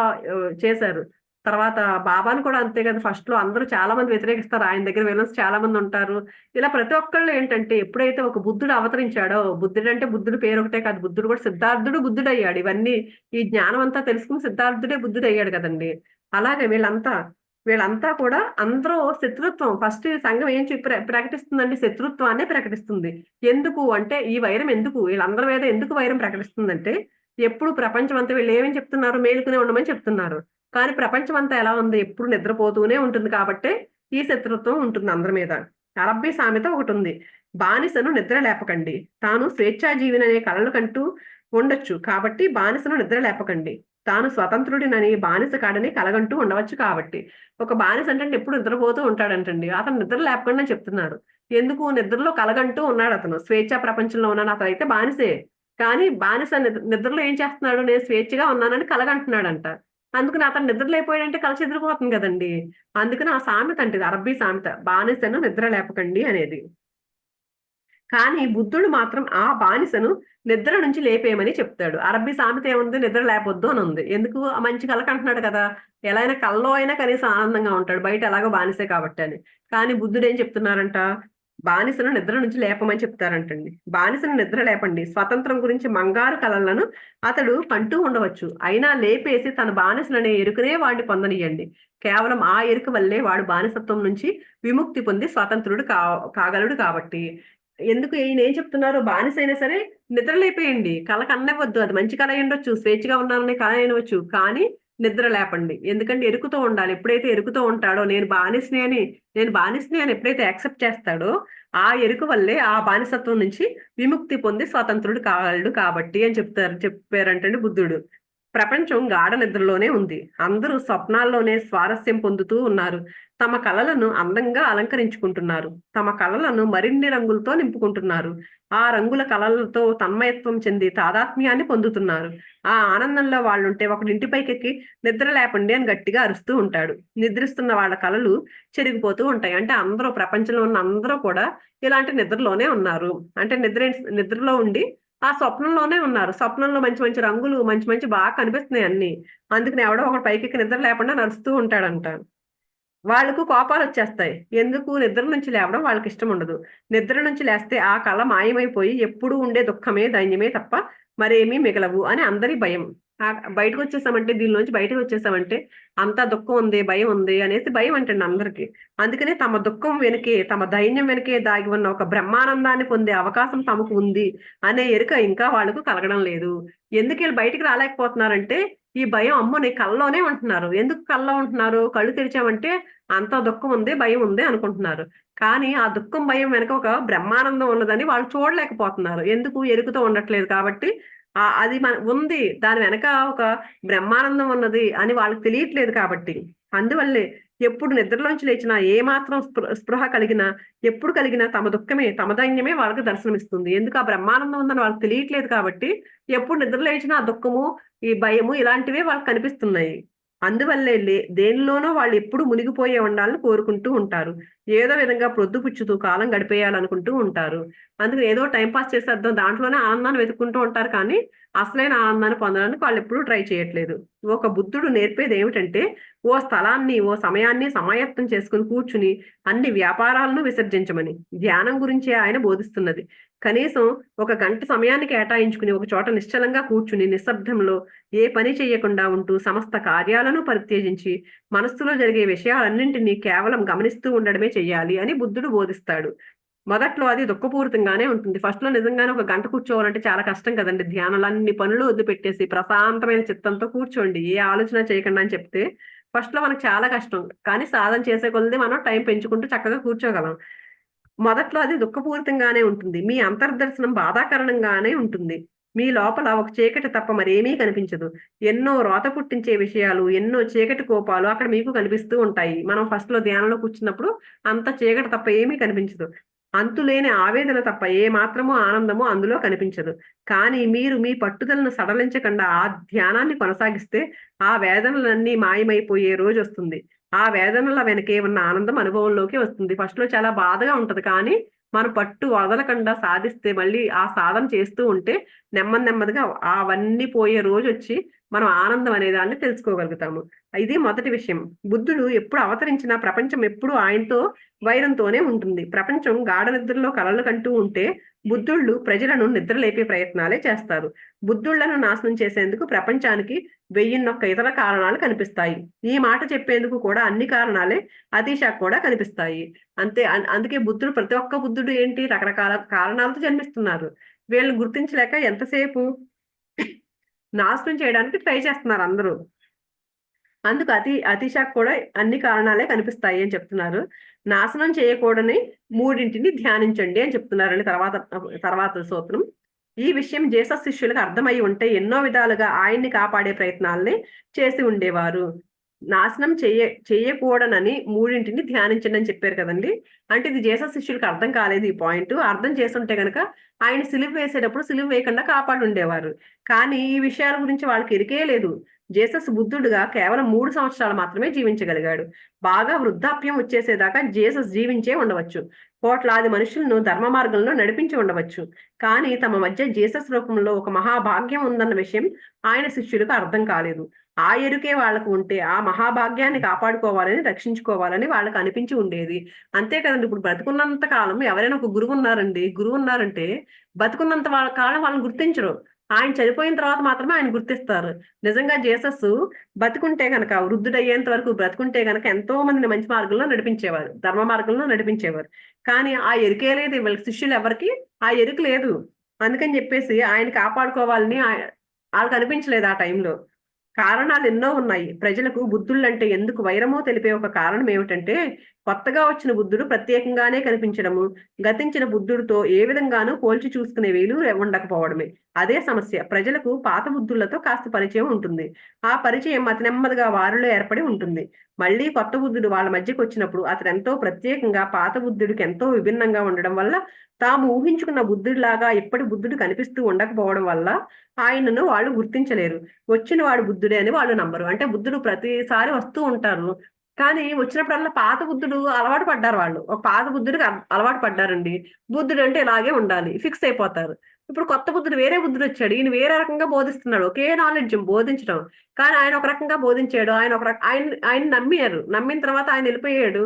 చేశారు. తర్వాత బాబాను కూడా అంతే కదా! ఫస్ట్‌లో అందరూ చాలా మంది వ్యతిరేకిస్తారు. ఆయన దగ్గర విలన్స్ చాలా మందుంటారు. ఇలా ప్రతి ఒక్కళ్ళు ఏంటంటే ఎప్పుడైతే ఒక బుద్ధుడు అవతరించాడో, బుద్ధుడంటే బుద్ధుడి పేరొకటే కాదు. బుద్ధుడు కూడా సిద్ధార్థుడు బుద్ధుడయ్యాడు. ఇవన్నీ ఈ జ్ఞానం అంతా తెలుసుకొని సిద్ధార్థుడే బుద్ధుడయ్యాడు కదండీ! అలాగే వీళ్ళంతా కూడా అందరూ శత్రుత్వం, ఫస్ట్ సంఘం ఏం చెప్పి ప్రకటిస్తుందండి? శత్రుత్వాన్నే ప్రకటిస్తుంది. ఎందుకు అంటే ఈ వైరం ఎందుకు? వీళ్ళందరి మీద ఎందుకు వైరం ప్రకటిస్తుందంటే, ఎప్పుడు ప్రపంచం అంతా వీళ్ళేమని చెప్తున్నారు? మేలుకునే ఉండమని చెప్తున్నారు. కానీ ప్రపంచం అంతా ఎలా ఉంది? ఎప్పుడు నిద్రపోతూనే ఉంటుంది కాబట్టే ఈ శత్రుత్వం ఉంటుంది అందరి మీద. అరబ్బీ సామెత ఒకటుంది. బానిసను నిద్ర లేపకండి. తాను స్వేచ్ఛాజీవిననే కలలు కంటూ ఉండొచ్చు. కాబట్టి బానిసను నిద్ర లేపకండి. తాను స్వతంత్రుడినని బానిస కాడని కలగంటూ ఉండవచ్చు కాబట్టి. ఒక బానిస అంటే ఎప్పుడు నిద్రపోతూ ఉంటాడంటండి. అతను నిద్ర లేపకండి అని చెప్తున్నాడు. ఎందుకు? నిద్రలో కలగంటూ ఉన్నాడతను. స్వేచ్ఛా ప్రపంచంలో ఉన్నాను. అతనైతే బానిసే. కానీ బానిస నిద్రలో ఏం చేస్తున్నాడు? నేను స్వేచ్ఛగా ఉన్నానని కలగంటున్నాడంట. అందుకని అతను నిద్ర లేపోయాడంటే కల చెదిరిపోతుంది గదండీ! అందుకని ఆ సామెత అంట, ఇది అరబ్బీ సామెత. బానిసను నిద్ర లేపకండి అనేది. కానీ బుద్ధుడు మాత్రం ఆ బానిసను నిద్ర నుంచి లేపేయమని చెప్తాడు. అరబ్బీ సామెత ఏముంది? నిద్ర లేపొద్దు అనుంది. ఎందుకు? ఆ మంచి కల కంటున్నాడు కదా! ఎలా అయినా కల్లో అయినా కనీసం ఆనందంగా ఉంటాడు. బయట ఎలాగో బానిసే కాబట్టి అని. కానీ బుద్ధుడేం చెప్తున్నారంట? బానిసను నిద్ర నుంచి లేపమని చెప్తారంటండి. బానిసను నిద్ర లేపండి. స్వతంత్రం గురించి మంగారు కలలను అతడు కంటూ ఉండవచ్చు. అయినా లేపేసి తన బానిసననే ఎరుకనే వాడిని పొందనీయండి. కేవలం ఆ ఎరుక వల్లే వాడు బానిసత్వం నుంచి విముక్తి పొంది స్వతంత్రుడు కాగలడు కాబట్టి. ఎందుకు ఈయనేం చెప్తున్నారు? బానిసైనా సరే నిద్ర లేపేయండి. కల కననివ్వద్దు. అది మంచి కల అయ్యుండొచ్చు. స్వేచ్ఛగా ఉన్నాననే కల అయినవచ్చు. కానీ నిద్ర లేపండి. ఎందుకంటే ఎరుకుతో ఉండాలి. ఎప్పుడైతే ఎరుకుతో ఉంటాడో నేను బానిసని అని ఎప్పుడైతే యాక్సెప్ట్ చేస్తాడో, ఆ ఎరుక వల్లే ఆ బానిసత్వం నుంచి విముక్తి పొంది స్వతంత్రుడు కాగలడు కాబట్టి అని చెప్పారంటండి బుద్ధుడు. ప్రపంచం గాఢ నిద్రలోనే ఉంది. అందరూ స్వప్నాల్లోనే స్వారస్యం పొందుతూ ఉన్నారు. తమ కలలను అందంగా అలంకరించుకుంటున్నారు. తమ కలలను మరిన్ని రంగులతో నింపుకుంటున్నారు. ఆ రంగుల కలలతో తన్మయత్వం చెంది తాదాత్మ్యాన్ని పొందుతున్నారు. ఆ ఆనందంలో వాళ్ళుంటే ఒకడు ఇంటి పైకెక్కి నిద్ర లేపండి అని గట్టిగా అరుస్తూ ఉంటాడు. నిద్రిస్తున్న వాళ్ళ కలలు చెరిగిపోతూ ఉంటాయి. అంటే అందరూ, ప్రపంచంలో ఉన్న అందరూ కూడా ఇలాంటి నిద్రలోనే ఉన్నారు. అంటే నిద్రలో ఉండి ఆ స్వప్నంలోనే ఉన్నారు. స్వప్నంలో మంచి మంచి రంగులు, మంచి మంచి బాగా కనిపిస్తున్నాయి అన్నీ. అందుకని ఎవడో ఒకడు పైకెక్కి నిద్ర లేకుండా నడుస్తూ ఉంటాడంట. వాళ్ళకు కోపాలొచ్చేస్తాయి. ఎందుకు? నిద్ర నుంచి లేవడం వాళ్ళకిష్టముండదు. నిద్ర నుంచి లేస్తే ఆ కల మాయమైపోయి ఎప్పుడూ ఉండే దుఃఖమే, దైన్యమే తప్ప మరేమీ మిగలవు అని అందరి భయం. బయటకొచ్చేసామంటే, దీనిలోంచి బయటకొచ్చేసామంటే అంతా దుఃఖం ఉంది, భయం ఉంది అనేసి భయమంటండి అందరికి. అందుకనే తమ దుఃఖం వెనకే, తమ దైన్యం వెనకే దాగి ఉన్న ఒక బ్రహ్మానందాన్ని పొందే అవకాశం తమకు ఉంది అనే ఎరుక ఇంకా వాళ్ళకు కలగడం లేదు. ఎందుకీళ్ళు బయటికి రాలేకపోతున్నారంటే, ఈ భయం, అమ్మో! నేను కల్లోనే ఉంటున్నారు. ఎందుకు కల్లో ఉంటున్నారు? కళ్ళు తెరిచామంటే అంత దుఃఖం ఉంది, భయం ఉంది అనుకుంటున్నారు. కానీ ఆ దుఃఖం, భయం వెనక ఒక బ్రహ్మానందం ఉన్నదని వాళ్ళు చూడలేకపోతున్నారు. ఎందుకు? ఎరుకతో ఉండట్లేదు కాబట్టి. అది ఉంది. దాని వెనక ఒక బ్రహ్మానందం ఉన్నది అని వాళ్ళకి తెలియట్లేదు కాబట్టి. అందువల్లే ఎప్పుడు నిద్రలోంచి లేచినా, ఏ మాత్రం స్పృహ కలిగినా, ఎప్పుడు కలిగినా తమ దుఃఖమే, తమ దైన్యమే వాళ్ళకి దర్శనమిస్తుంది. ఎందుకు? ఆ బ్రహ్మానందం ఉందని వాళ్ళకి తెలియట్లేదు కాబట్టి ఎప్పుడు నిద్ర లేచినా ఆ దుఃఖము, ఈ భయము ఇలాంటివే వాళ్ళకి కనిపిస్తున్నాయి. అందువల్లే దేనిలోనో వాళ్ళు ఎప్పుడు మునిగిపోయే ఉండాలని కోరుకుంటూ ఉంటారు. ఏదో విధంగా ప్రొద్దుపుచ్చుతూ కాలం గడిపేయాలనుకుంటూ ఉంటారు. అందుకని ఏదో టైం పాస్ చేసేద్దాం, దాంట్లోనే ఆనందాన్ని వెతుక్కుంటూ ఉంటారు కానీ అసలైన ఆనందాన్ని పొందడానికి వాళ్ళు ఎప్పుడూ ట్రై చేయట్లేదు. ఒక బుద్ధుడు నేర్పేది ఏమిటంటే, ఓ స్థలాన్ని, ఓ సమయాన్ని సమాయత్తం చేసుకుని కూర్చుని అన్ని వ్యాపారాలను విసర్జించమని. ధ్యానం గురించే ఆయన బోధిస్తున్నది. కనీసం ఒక గంట సమయాన్ని కేటాయించుకుని ఒక చోట నిశ్చలంగా కూర్చుని నిశ్శబ్దంలో ఏ పని చెయ్యకుండా ఉంటూ సమస్త కార్యాలను పరిత్యజించి మనస్సులో జరిగే విషయాలన్నింటినీ కేవలం గమనిస్తూ ఉండడమే చెయ్యాలి అని బుద్ధుడు బోధిస్తాడు. మొదట్లో అది దుఃఖపూరితంగానే ఉంటుంది. ఫస్ట్‌లో నిజంగానే ఒక గంట కూర్చోవాలంటే చాలా కష్టం కదండీ! ధ్యానంలో అన్ని పనులు వదిలిపెట్టేసి ప్రశాంతమైన చిత్తంతో కూర్చోండి. ఏ ఆలోచన చేయకండా అని చెప్తే ఫస్ట్‌లో మనకు చాలా కష్టం. కానీ సాధన చేసే కొలది మనం టైం పెంచుకుంటూ చక్కగా కూర్చోగలం. మొదట్లో అది దుఃఖపూరితంగానే ఉంటుంది. మీ అంతర్దర్శనం బాధాకరణంగానే ఉంటుంది. మీ లోపల ఒక చీకటి తప్ప మరేమీ కనిపించదు. ఎన్నో రోత పుట్టించే విషయాలు, ఎన్నో చీకటి కోపాలు అక్కడ మీకు కనిపిస్తూ ఉంటాయి. మనం ఫస్ట్‌లో ధ్యానంలో కూర్చున్నప్పుడు అంత చీకటి తప్ప ఏమీ కనిపించదు. అంతులేని ఆవేదన తప్ప ఏ మాత్రము ఆనందము అందులో కనిపించదు. కానీ మీరు మీ పట్టుదలను సడలించకుండా ఆ ధ్యానాన్ని కొనసాగిస్తే ఆ వేదనలన్నీ మాయమైపోయే రోజొస్తుంది. ఆ వేదనల వెనకే ఉన్న ఆనందం అనుభవంలోకి వస్తుంది. ఫస్ట్‌లో చాలా బాధగా ఉంటది. కానీ మన పట్టు వదలకుండా సాధిస్తే మళ్ళీ ఆ సాధన చేస్తూ ఉంటే నెమ్మదిగా అవన్నీ పోయే రోజొచ్చి మనం ఆనందం అనే దాన్ని తెలుసుకోగలుగుతాము. ఇది మొదటి విషయం. బుద్ధుడు ఎప్పుడు అవతరించినా ప్రపంచం ఎప్పుడూ ఆయనతో వైరంతోనే ఉంటుంది. ప్రపంచం గాఢ నిద్రలో కలలు కంటూ ఉంటే బుద్ధుళ్ళు ప్రజలను నిద్రలేపే ప్రయత్నాలే చేస్తారు. బుద్ధుళ్ళను నాశనం చేసేందుకు ప్రపంచానికి 1001 ఇతర కారణాలు కనిపిస్తాయి. ఈ మాట చెప్పేందుకు కూడా అన్ని కారణాలే అతీషాకు కూడా కనిపిస్తాయి. అంతే అందుకే బుద్ధుడు ప్రతి ఒక్క బుద్ధుడు ఏంటి రకరకాల కారణాలతో జన్మిస్తున్నారు. వీళ్ళని గుర్తించలేక ఎంతసేపు నాశనం చేయడానికి ట్రై చేస్తున్నారు అందరూ. అందుకు అతీషాకు కూడా అన్ని కారణాలే కనిపిస్తాయి అని చెప్తున్నారు. నాశనం చేయకూడని మూడింటిని ధ్యానించండి అని చెప్తున్నారండి తర్వాత సూత్రం. ఈ విషయం జీసస్ శిష్యులకు అర్థమై ఉంటే ఎన్నో విధాలుగా ఆయన్ని కాపాడే ప్రయత్నాల్ని చేసి ఉండేవారు. నాశనం చెయ్యకూడనని మూడింటిని ధ్యానించండి అని చెప్పారు కదండీ! అంటే ఇది జీసస్ శిష్యులకి అర్థం కాలేదు ఈ పాయింటు. అర్థం చేసుంటే గనక ఆయన సిలువ వేసేటప్పుడు సిలువ వేయకుండా కాపాడుండేవారు. కానీ ఈ విషయాల గురించి వాళ్ళకి ఎరికే లేదు. జీసస్ బుద్ధుడుగా కేవలం 3 సంవత్సరాలు మాత్రమే జీవించగలిగాడు. బాగా వృద్ధాప్యం వచ్చేసేదాకా జీసస్ జీవించే ఉండవచ్చు. కోట్లాది మనుషులను ధర్మ మార్గంలో నడిపించి ఉండవచ్చు. కానీ తమ మధ్య జీసస్ రూపంలో ఒక మహాభాగ్యం ఉందన్న విషయం ఆయన శిష్యులకు అర్థం కాలేదు. ఆ ఎరుకే వాళ్ళకు ఉంటే ఆ మహాభాగ్యాన్ని కాపాడుకోవాలని, రక్షించుకోవాలని వాళ్ళకి అనిపించి ఉండేది. అంతే కదండీ! ఇప్పుడు బ్రతికున్నంత కాలం ఎవరైనా ఒక గురువున్నారంటే బతికున్నంత కాలం వాళ్ళని గుర్తించరు. ఆయన చనిపోయిన తర్వాత మాత్రమే ఆయన గుర్తిస్తారు. నిజంగా జీసస్ బతికుంటే గనక వృద్ధుడయ్యేంత వరకు బ్రతికుంటే గనక ఎంతో మందిని మంచి మార్గంలో నడిపించేవారు. ధర్మ మార్గంలో నడిపించేవారు. కానీ ఆ ఎరుకే లేదు వీళ్ళ శిష్యులు ఎవరికీ ఆ ఎరుక లేదు. అందుకని చెప్పేసి ఆయన కాపాడుకోవాలని ఆళ్ళకి అనిపించలేదు ఆ టైంలో. కారణాలెన్నో ఉన్నాయి. ప్రజలకు బుద్ధుళ్ళంటే ఎందుకు వైరమో తెలిపే ఒక కారణం ఏమిటంటే, కొత్తగా వచ్చిన బుద్ధుడు ప్రత్యేకంగానే కనిపించడము, గతించిన బుద్ధుడితో ఏ విధంగానూ పోల్చి చూసుకునే వీలు ఉండకపోవడమే. అదే సమస్య. ప్రజలకు పాత బుద్ధులతో కాస్త పరిచయం ఉంటుంది. ఆ పరిచయం అతి నెమ్మదిగా వారిలో ఏర్పడి ఉంటుంది. మళ్ళీ కొత్త బుద్ధుడు వాళ్ళ మధ్యకొచ్చినప్పుడు అతడెంతో ప్రత్యేకంగా పాత బుద్ధుడికి ఎంతో విభిన్నంగా ఉండడం వల్ల, తాము ఊహించుకున్న బుద్ధుడిలాగా ఇప్పటి బుద్ధుడు కనిపిస్తూ ఉండకపోవడం వల్ల ఆయనను వాళ్ళు గుర్తించలేరు. వచ్చిన వాడు బుద్ధుడే అని వాళ్ళు నమ్మరు. అంటే బుద్ధుడు ప్రతిసారి వస్తూ ఉంటారు. కానీ వచ్చినప్పుడల్లా పాత బుద్ధుడు అలవాటు పడ్డారు వాళ్ళు. ఒక పాత బుద్ధుడికి అలవాటు పడ్డారండి. బుద్ధుడంటే ఇలాగే ఉండాలి. ఫిక్స్ అయిపోతారు. ఇప్పుడు కొత్త బుద్ధుడు వేరే బుద్ధుడొచ్చాడు. ఈయన వేరే రకంగా బోధిస్తున్నాడు. ఒకే నాలెడ్జ్ బోధించడం. కానీ ఆయన ఒక రకంగా బోధించాడు. ఆయన ఒక రక ఆయన్ని నమ్మారు. నమ్మిన తర్వాత ఆయన ఎళ్ళిపోయాడు.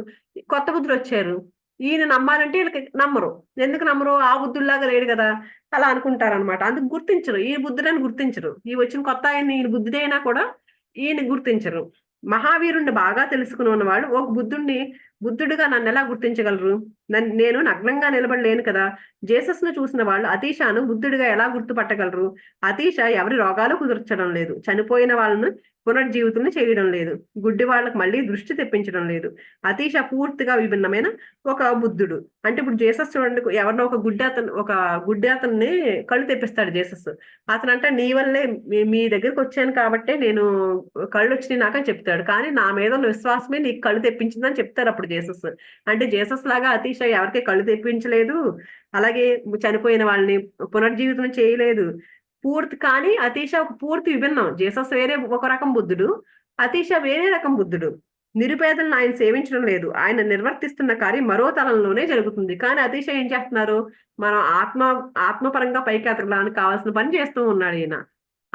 కొత్త బుద్ధుడొచ్చారు. ఈయన నమ్మాలంటే ఈళ్ళకి నమ్మరు. ఎందుకు నమ్మరు? ఆ బుద్ధుడిలాగా లేడు గదా! అలా అనుకుంటారనమాట. అందుకు గుర్తించరు. ఈ బుద్ధుడని గుర్తించరు. ఈ వచ్చిన కొత్త ఆయన్ని ఈయన బుద్ధుడే అయినా కూడా ఈయన్ని గుర్తించరు. మహావీరుడిని బాగా తెలుసుకొని ఉన్నవాళ్ళు ఒక బుద్ధుడిగా నన్నెలా గుర్తించగలరు? నేను నగ్నంగా నిలబడలేను కదా! జీసస్‌ను చూసిన వాళ్ళు అతీషాను బుద్ధుడిగా ఎలా గుర్తుపట్టగలరు? అతీష ఎవరి రోగాలు కుదుర్చడం లేదు. చనిపోయిన వాళ్ళను పునర్జీవితుల్ని చేయడం లేదు. గుడ్డి వాళ్ళకి మళ్ళీ దృష్టి తెప్పించడం లేదు. అతీష పూర్తిగా విభిన్నమైన ఒక బుద్ధుడు. అంటే ఇప్పుడు జీసస్ చూడండి ఎవరినో ఒక గుడ్డి అతన్ని కళ్ళు తెప్పిస్తాడు జీసస్. అతనంట నీ వల్లే మీ దగ్గరకొచ్చాను కాబట్టే నేను కళ్ళొచ్చినియి నాకని చెప్తాడు. కానీ నా మీద ఉన్న విశ్వాసమే నీకు కళ్ళు తెప్పించిందని చెప్తారు అప్పుడు జీసస్. అంటే జీసస్ లాగా అతీష ఎవరికీ కళ్ళు తెప్పించలేదు. అలాగే చనిపోయిన వాళ్ళని పునర్జీవితం చేయలేదు. కానీ అతీష ఒక పూర్తి విభిన్నం. జీసస్ వేరే ఒక రకం బుద్ధుడు. అతీష వేరే రకం బుద్ధుడు. నిరుపేదలను ఆయన సేవించడం లేదు. ఆయన నిర్వర్తిస్తున్న కార్యం మరో తలంలోనే జరుగుతుంది. కానీ అతిశయ ఏం చేస్తున్నారు? మనం ఆత్మపరంగా పైకి ఎదగడానికి కావాల్సిన పని చేస్తూ ఉన్నాడు ఈయన.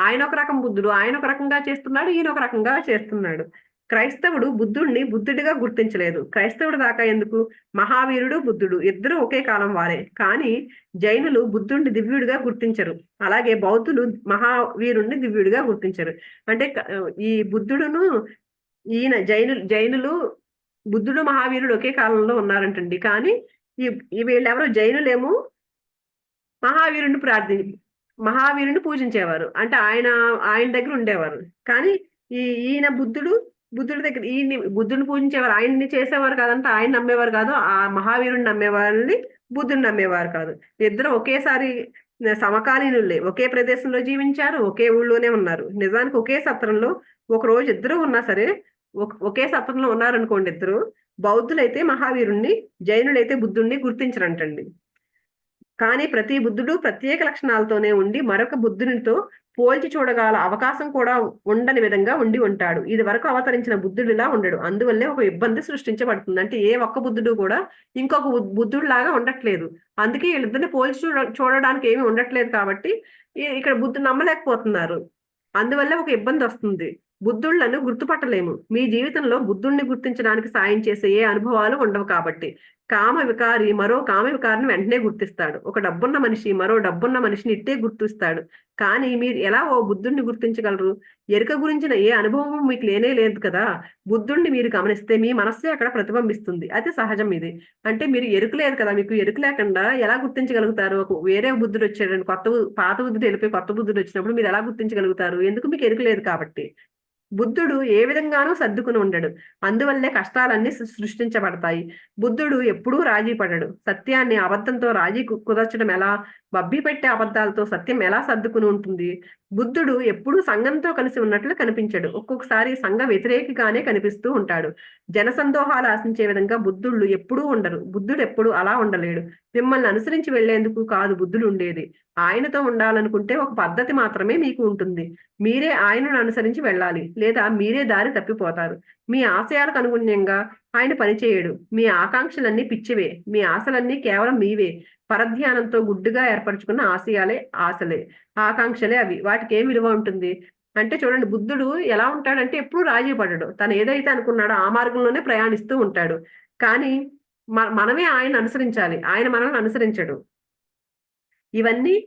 ఆయన ఒక రకం బుద్ధుడు. ఆయన ఒక రకంగా చేస్తున్నాడు. ఈయన ఒక రకంగా చేస్తున్నాడు. క్రైస్తవుడు బుద్ధుడిని బుద్ధుడిగా గుర్తించలేదు. క్రైస్తవుడు దాకా ఎందుకు? మహావీరుడు, బుద్ధుడు ఇద్దరు ఒకే కాలం వారే. కానీ జైనులు బుద్ధుడిని దివ్యుడిగా గుర్తించరు. అలాగే బౌద్ధులు మహావీరుణ్ణి దివ్యుడిగా గుర్తించరు. అంటే ఈ బుద్ధుడును ఈయన జైనులు బుద్ధుడు మహావీరుడు ఒకే కాలంలో ఉన్నారంటండి. కానీ వీళ్ళెవరో జైనులేమో మహావీరుణ్ణి మహావీరుణ్ణి పూజించేవారు. అంటే ఆయన దగ్గర ఉండేవారు. కానీ ఈయన బుద్ధుడి దగ్గర బుద్ధుడిని పూజించేవారు. ఆయన్ని చేసేవారు కాదంటే ఆయన నమ్మేవారు కాదు. ఆ మహావీరుణ్ణి నమ్మేవారిని బుద్ధుడిని నమ్మేవారు కాదు. ఇద్దరు ఒకేసారి సమకాలీనులే. ఒకే ప్రదేశంలో జీవించారు. ఒకే ఊళ్ళోనే ఉన్నారు. నిజానికి ఒకే సత్రంలో ఒక రోజు ఇద్దరు ఉన్నా సరే ఒకే సత్రంలో ఉన్నారనుకోండి ఇద్దరు, బౌద్ధులైతే మహావీరుణ్ణి, జైనులైతే బుద్ధుణ్ణి గుర్తించరంటండి. కానీ ప్రతి బుద్ధుడు ప్రత్యేక లక్షణాలతోనే ఉండి మరొక బుద్ధునితో పోల్చి చూడగల అవకాశం కూడా ఉండని విధంగా ఉండి ఉంటాడు. ఇది వరకు అవతరించిన బుద్ధుడిలా ఉండడు. అందువల్లే ఒక ఇబ్బంది సృష్టించబడుతుంది. అంటే ఏ ఒక్క బుద్ధుడు కూడా ఇంకొక బుద్ధుడిలాగా ఉండట్లేదు. అందుకే వీళ్ళిద్దరిని పోల్చి చూడడానికి ఏమీ ఉండట్లేదు కాబట్టి ఇక్కడ బుద్ధుడు నమ్మలేకపోతున్నారు. అందువల్ల ఒక ఇబ్బంది వస్తుంది. బుద్ధుళ్లను గుర్తుపట్టలేము. మీ జీవితంలో బుద్ధుణ్ణి గుర్తించడానికి సాయం చేసే ఏ అనుభవాలు ఉండవు కాబట్టి. కామ వికారి మరో కామ వికారిని వెంటనే గుర్తిస్తాడు. ఒక డబ్బున్న మనిషి మరో డబ్బున్న మనిషిని ఇట్టే గుర్తిస్తాడు. కానీ మీరు ఎలా ఓ బుద్ధుణ్ణి గుర్తించగలరు? ఎరుక గురించిన ఏ అనుభవం మీకు లేనే లేదు కదా. బుద్ధుణ్ణి మీరు గమనిస్తే మీ మనస్సే అక్కడ ప్రతిబింబిస్తుంది. అది సహజం ఇది. అంటే మీరు ఎరుక లేదు కదా. మీకు ఎరుక లేకుండా ఎలా గుర్తించగలుగుతారు? ఒక వేరే బుద్ధుడు వచ్చాడండి, పాత బుద్ధుడు వెళ్ళిపోయి కొత్త బుద్ధుడు వచ్చినప్పుడు మీరు ఎలా గుర్తించగలుగుతారు? ఎందుకు? మీకు ఎరుక లేదు కాబట్టి. బుద్ధుడు ఏ విధంగానూ సర్దుకుని ఉండడు. అందువల్లే కష్టాలన్నీ సృష్టించబడతాయి. బుద్ధుడు ఎప్పుడూ రాజీ పడడు. సత్యాన్ని అబద్ధంతో రాజీ కుదర్చడం ఎలా? బబ్బి పెట్టే అబద్ధాలతో సత్యం ఎలా సర్దుకుని ఉంటుంది? బుద్ధుడు ఎప్పుడూ సంఘంతో కలిసి ఉన్నట్లు కనిపించడు. ఒక్కొక్కసారి సంఘ వ్యతిరేకిగానే కనిపిస్తూ ఉంటాడు. జనసందోహాలు ఆశించే విధంగా బుద్ధుళ్ళు ఎప్పుడూ ఉండరు. బుద్ధుడు ఎప్పుడూ అలా ఉండలేడు. మిమ్మల్ని అనుసరించి వెళ్లేందుకు కాదు బుద్ధుడు ఉండేది. ఆయనతో ఉండాలనుకుంటే ఒక పద్ధతి మాత్రమే మీకు ఉంటుంది. మీరే ఆయనను అనుసరించి వెళ్ళాలి. లేదా మీరే దారి తప్పిపోతారు. మీ ఆశయాలకు అనుగుణ్యంగా ఆయన పనిచేయడు. మీ ఆకాంక్షలన్నీ పిచ్చివే. మీ ఆశలన్నీ కేవలం మీవే. పరధ్యానంతో గుడ్డుగా ఏర్పరచుకున్న ఆశలే ఆకాంక్షలే అవి. వాటికి ఏం విలువ ఉంటుంది? అంటే చూడండి, బుద్ధుడు ఎలా ఉంటాడంటే ఎప్పుడూ రాజీ పడడు. తను ఏదైతే అనుకున్నాడో ఆ మార్గంలోనే ప్రయాణిస్తూ ఉంటాడు. కానీ మనమే ఆయన అనుసరించాలి. ఆయన మనల్ని అనుసరించడు. ఇవన్నీ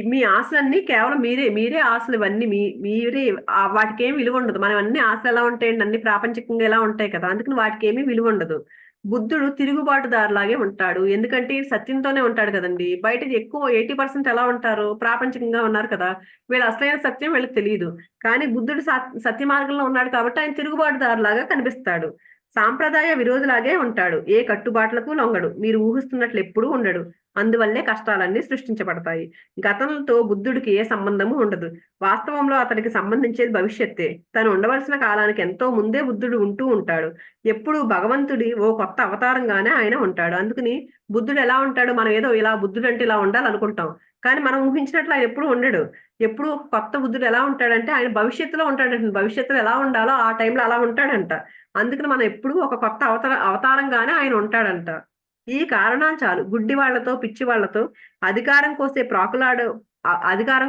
మీ ఆశలన్నీ కేవలం మీరే ఆశలు. ఇవన్నీ మీరే. వాటికేం విలువ ఉండదు. మనం అన్ని ఆశలు ఎలా ఉంటాయండి? అన్ని ప్రాపంచికంగా ఎలా ఉంటాయి కదా. అందుకని వాటికేమీ విలువ ఉండదు. బుద్ధుడు తిరుగుబాటుదారులాగే ఉంటాడు. ఎందుకంటే సత్యంతోనే ఉంటాడు కదండి. బయట ఎక్కువ 80% ఎలా ఉంటారు? ప్రాపంచికంగా ఉన్నారు కదా. వీళ్ళ అసలైన సత్యం వీళ్ళకి తెలియదు. కానీ బుద్ధుడు సత్య మార్గంలో ఉన్నాడు కాబట్టి ఆయన తిరుగుబాటుదారులాగా కనిపిస్తాడు. సాంప్రదాయ విరోధులాగే ఉంటాడు. ఏ కట్టుబాట్లకు లొంగడు. మీరు ఊహిస్తున్నట్లు ఎప్పుడూ ఉండడు. అందువల్లే కష్టాలన్నీ సృష్టించబడతాయి. గతంతో బుద్ధుడికి ఏ సంబంధము ఉండదు. వాస్తవంలో అతనికి సంబంధించేది భవిష్యత్తే. తను ఉండవలసిన కాలానికి ఎంతో ముందే బుద్ధుడు ఉంటూ ఉంటాడు. ఎప్పుడు భగవంతుడి ఓ కొత్త అవతారంగానే ఆయన ఉంటాడు. అందుకని బుద్ధుడు ఎలా ఉంటాడు? మనం ఏదో ఇలా బుద్ధుడు అంటే ఇలా ఉండాలనుకుంటాం. కానీ మనం ఊహించినట్లు ఆయన ఎప్పుడు ఉండడు. ఎప్పుడు కొత్త బుద్ధుడు ఎలా ఉంటాడంటే ఆయన భవిష్యత్తులో ఉంటాడంట. భవిష్యత్తులో ఎలా ఉండాలో ఆ టైంలో అలా ఉంటాడంట. అందుకని మనం ఎప్పుడు ఒక కొత్త అవతారంగానే ఆయన ఉంటాడంట. ఈ కారణాలు చాలు గుడ్డి వాళ్లతో, పిచ్చి వాళ్లతో, అధికారం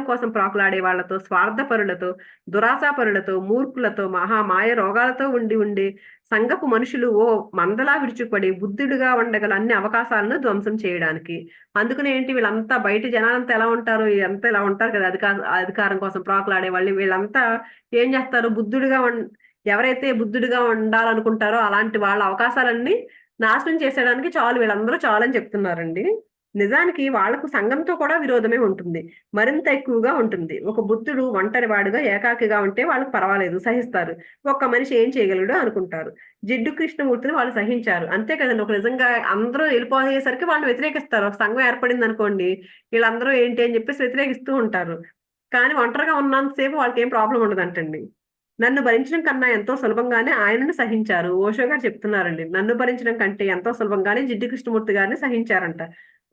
కోసం ప్రాకులాడే వాళ్లతో, స్వార్థపరులతో, దురాశాపరులతో, మూర్ఖులతో, మాయ రోగాలతో ఉండే సంఘపు మనుషులు ఓ మందలా విరుచుకుపడి బుద్ధుడిగా ఉండగల అన్ని అవకాశాలను ధ్వంసం చేయడానికి. అందుకని ఏంటి, వీళ్ళంతా బయట జనాలంతా ఎలా ఉంటారు? ఎంత ఇలా ఉంటారు కదా, అధికారం కోసం ప్రాకులాడే వాళ్ళు. వీళ్ళంతా ఏం చేస్తారు? ఎవరైతే బుద్ధుడిగా ఉండాలనుకుంటారో అలాంటి వాళ్ళ అవకాశాలన్నీ నాశనం చేసేయడానికి వీళ్ళందరూ చాలని చెప్తున్నారండి. నిజానికి వాళ్లకు సంఘంతో కూడా విరోధమే ఉంటుంది. మరింత ఎక్కువగా ఉంటుంది. ఒక బుద్ధుడు ఒంటరివాడుగా ఏకాకిగా ఉంటే వాళ్ళకి పర్వాలేదు, సహిస్తారు. ఒక్క మనిషి ఏం చేయగలడు అనుకుంటారు. జిడ్డు కృష్ణమూర్తిని వాళ్ళు సహించారు. అంతే కదండి. ఒక నిజంగా అందరూ వెళ్ళిపోయేసరికి వాళ్ళు వ్యతిరేకిస్తారు. ఒక సంఘం ఏర్పడింది అనుకోండి, వీళ్ళందరూ ఏంటి అని చెప్పేసి వ్యతిరేకిస్తూ ఉంటారు. కానీ ఒంటరిగా ఉన్నంతసేపు వాళ్ళకి ఏం ప్రాబ్లం ఉండదంటండి. నన్ను భరించడం కన్నా ఎంతో సులభంగానే ఆయనను సహించారు. ఓషో గారు చెప్తున్నారండి. నన్ను భరించడం కంటే ఎంతో సులభంగానే జిడ్డు కృష్ణమూర్తి గారిని సహించారంట.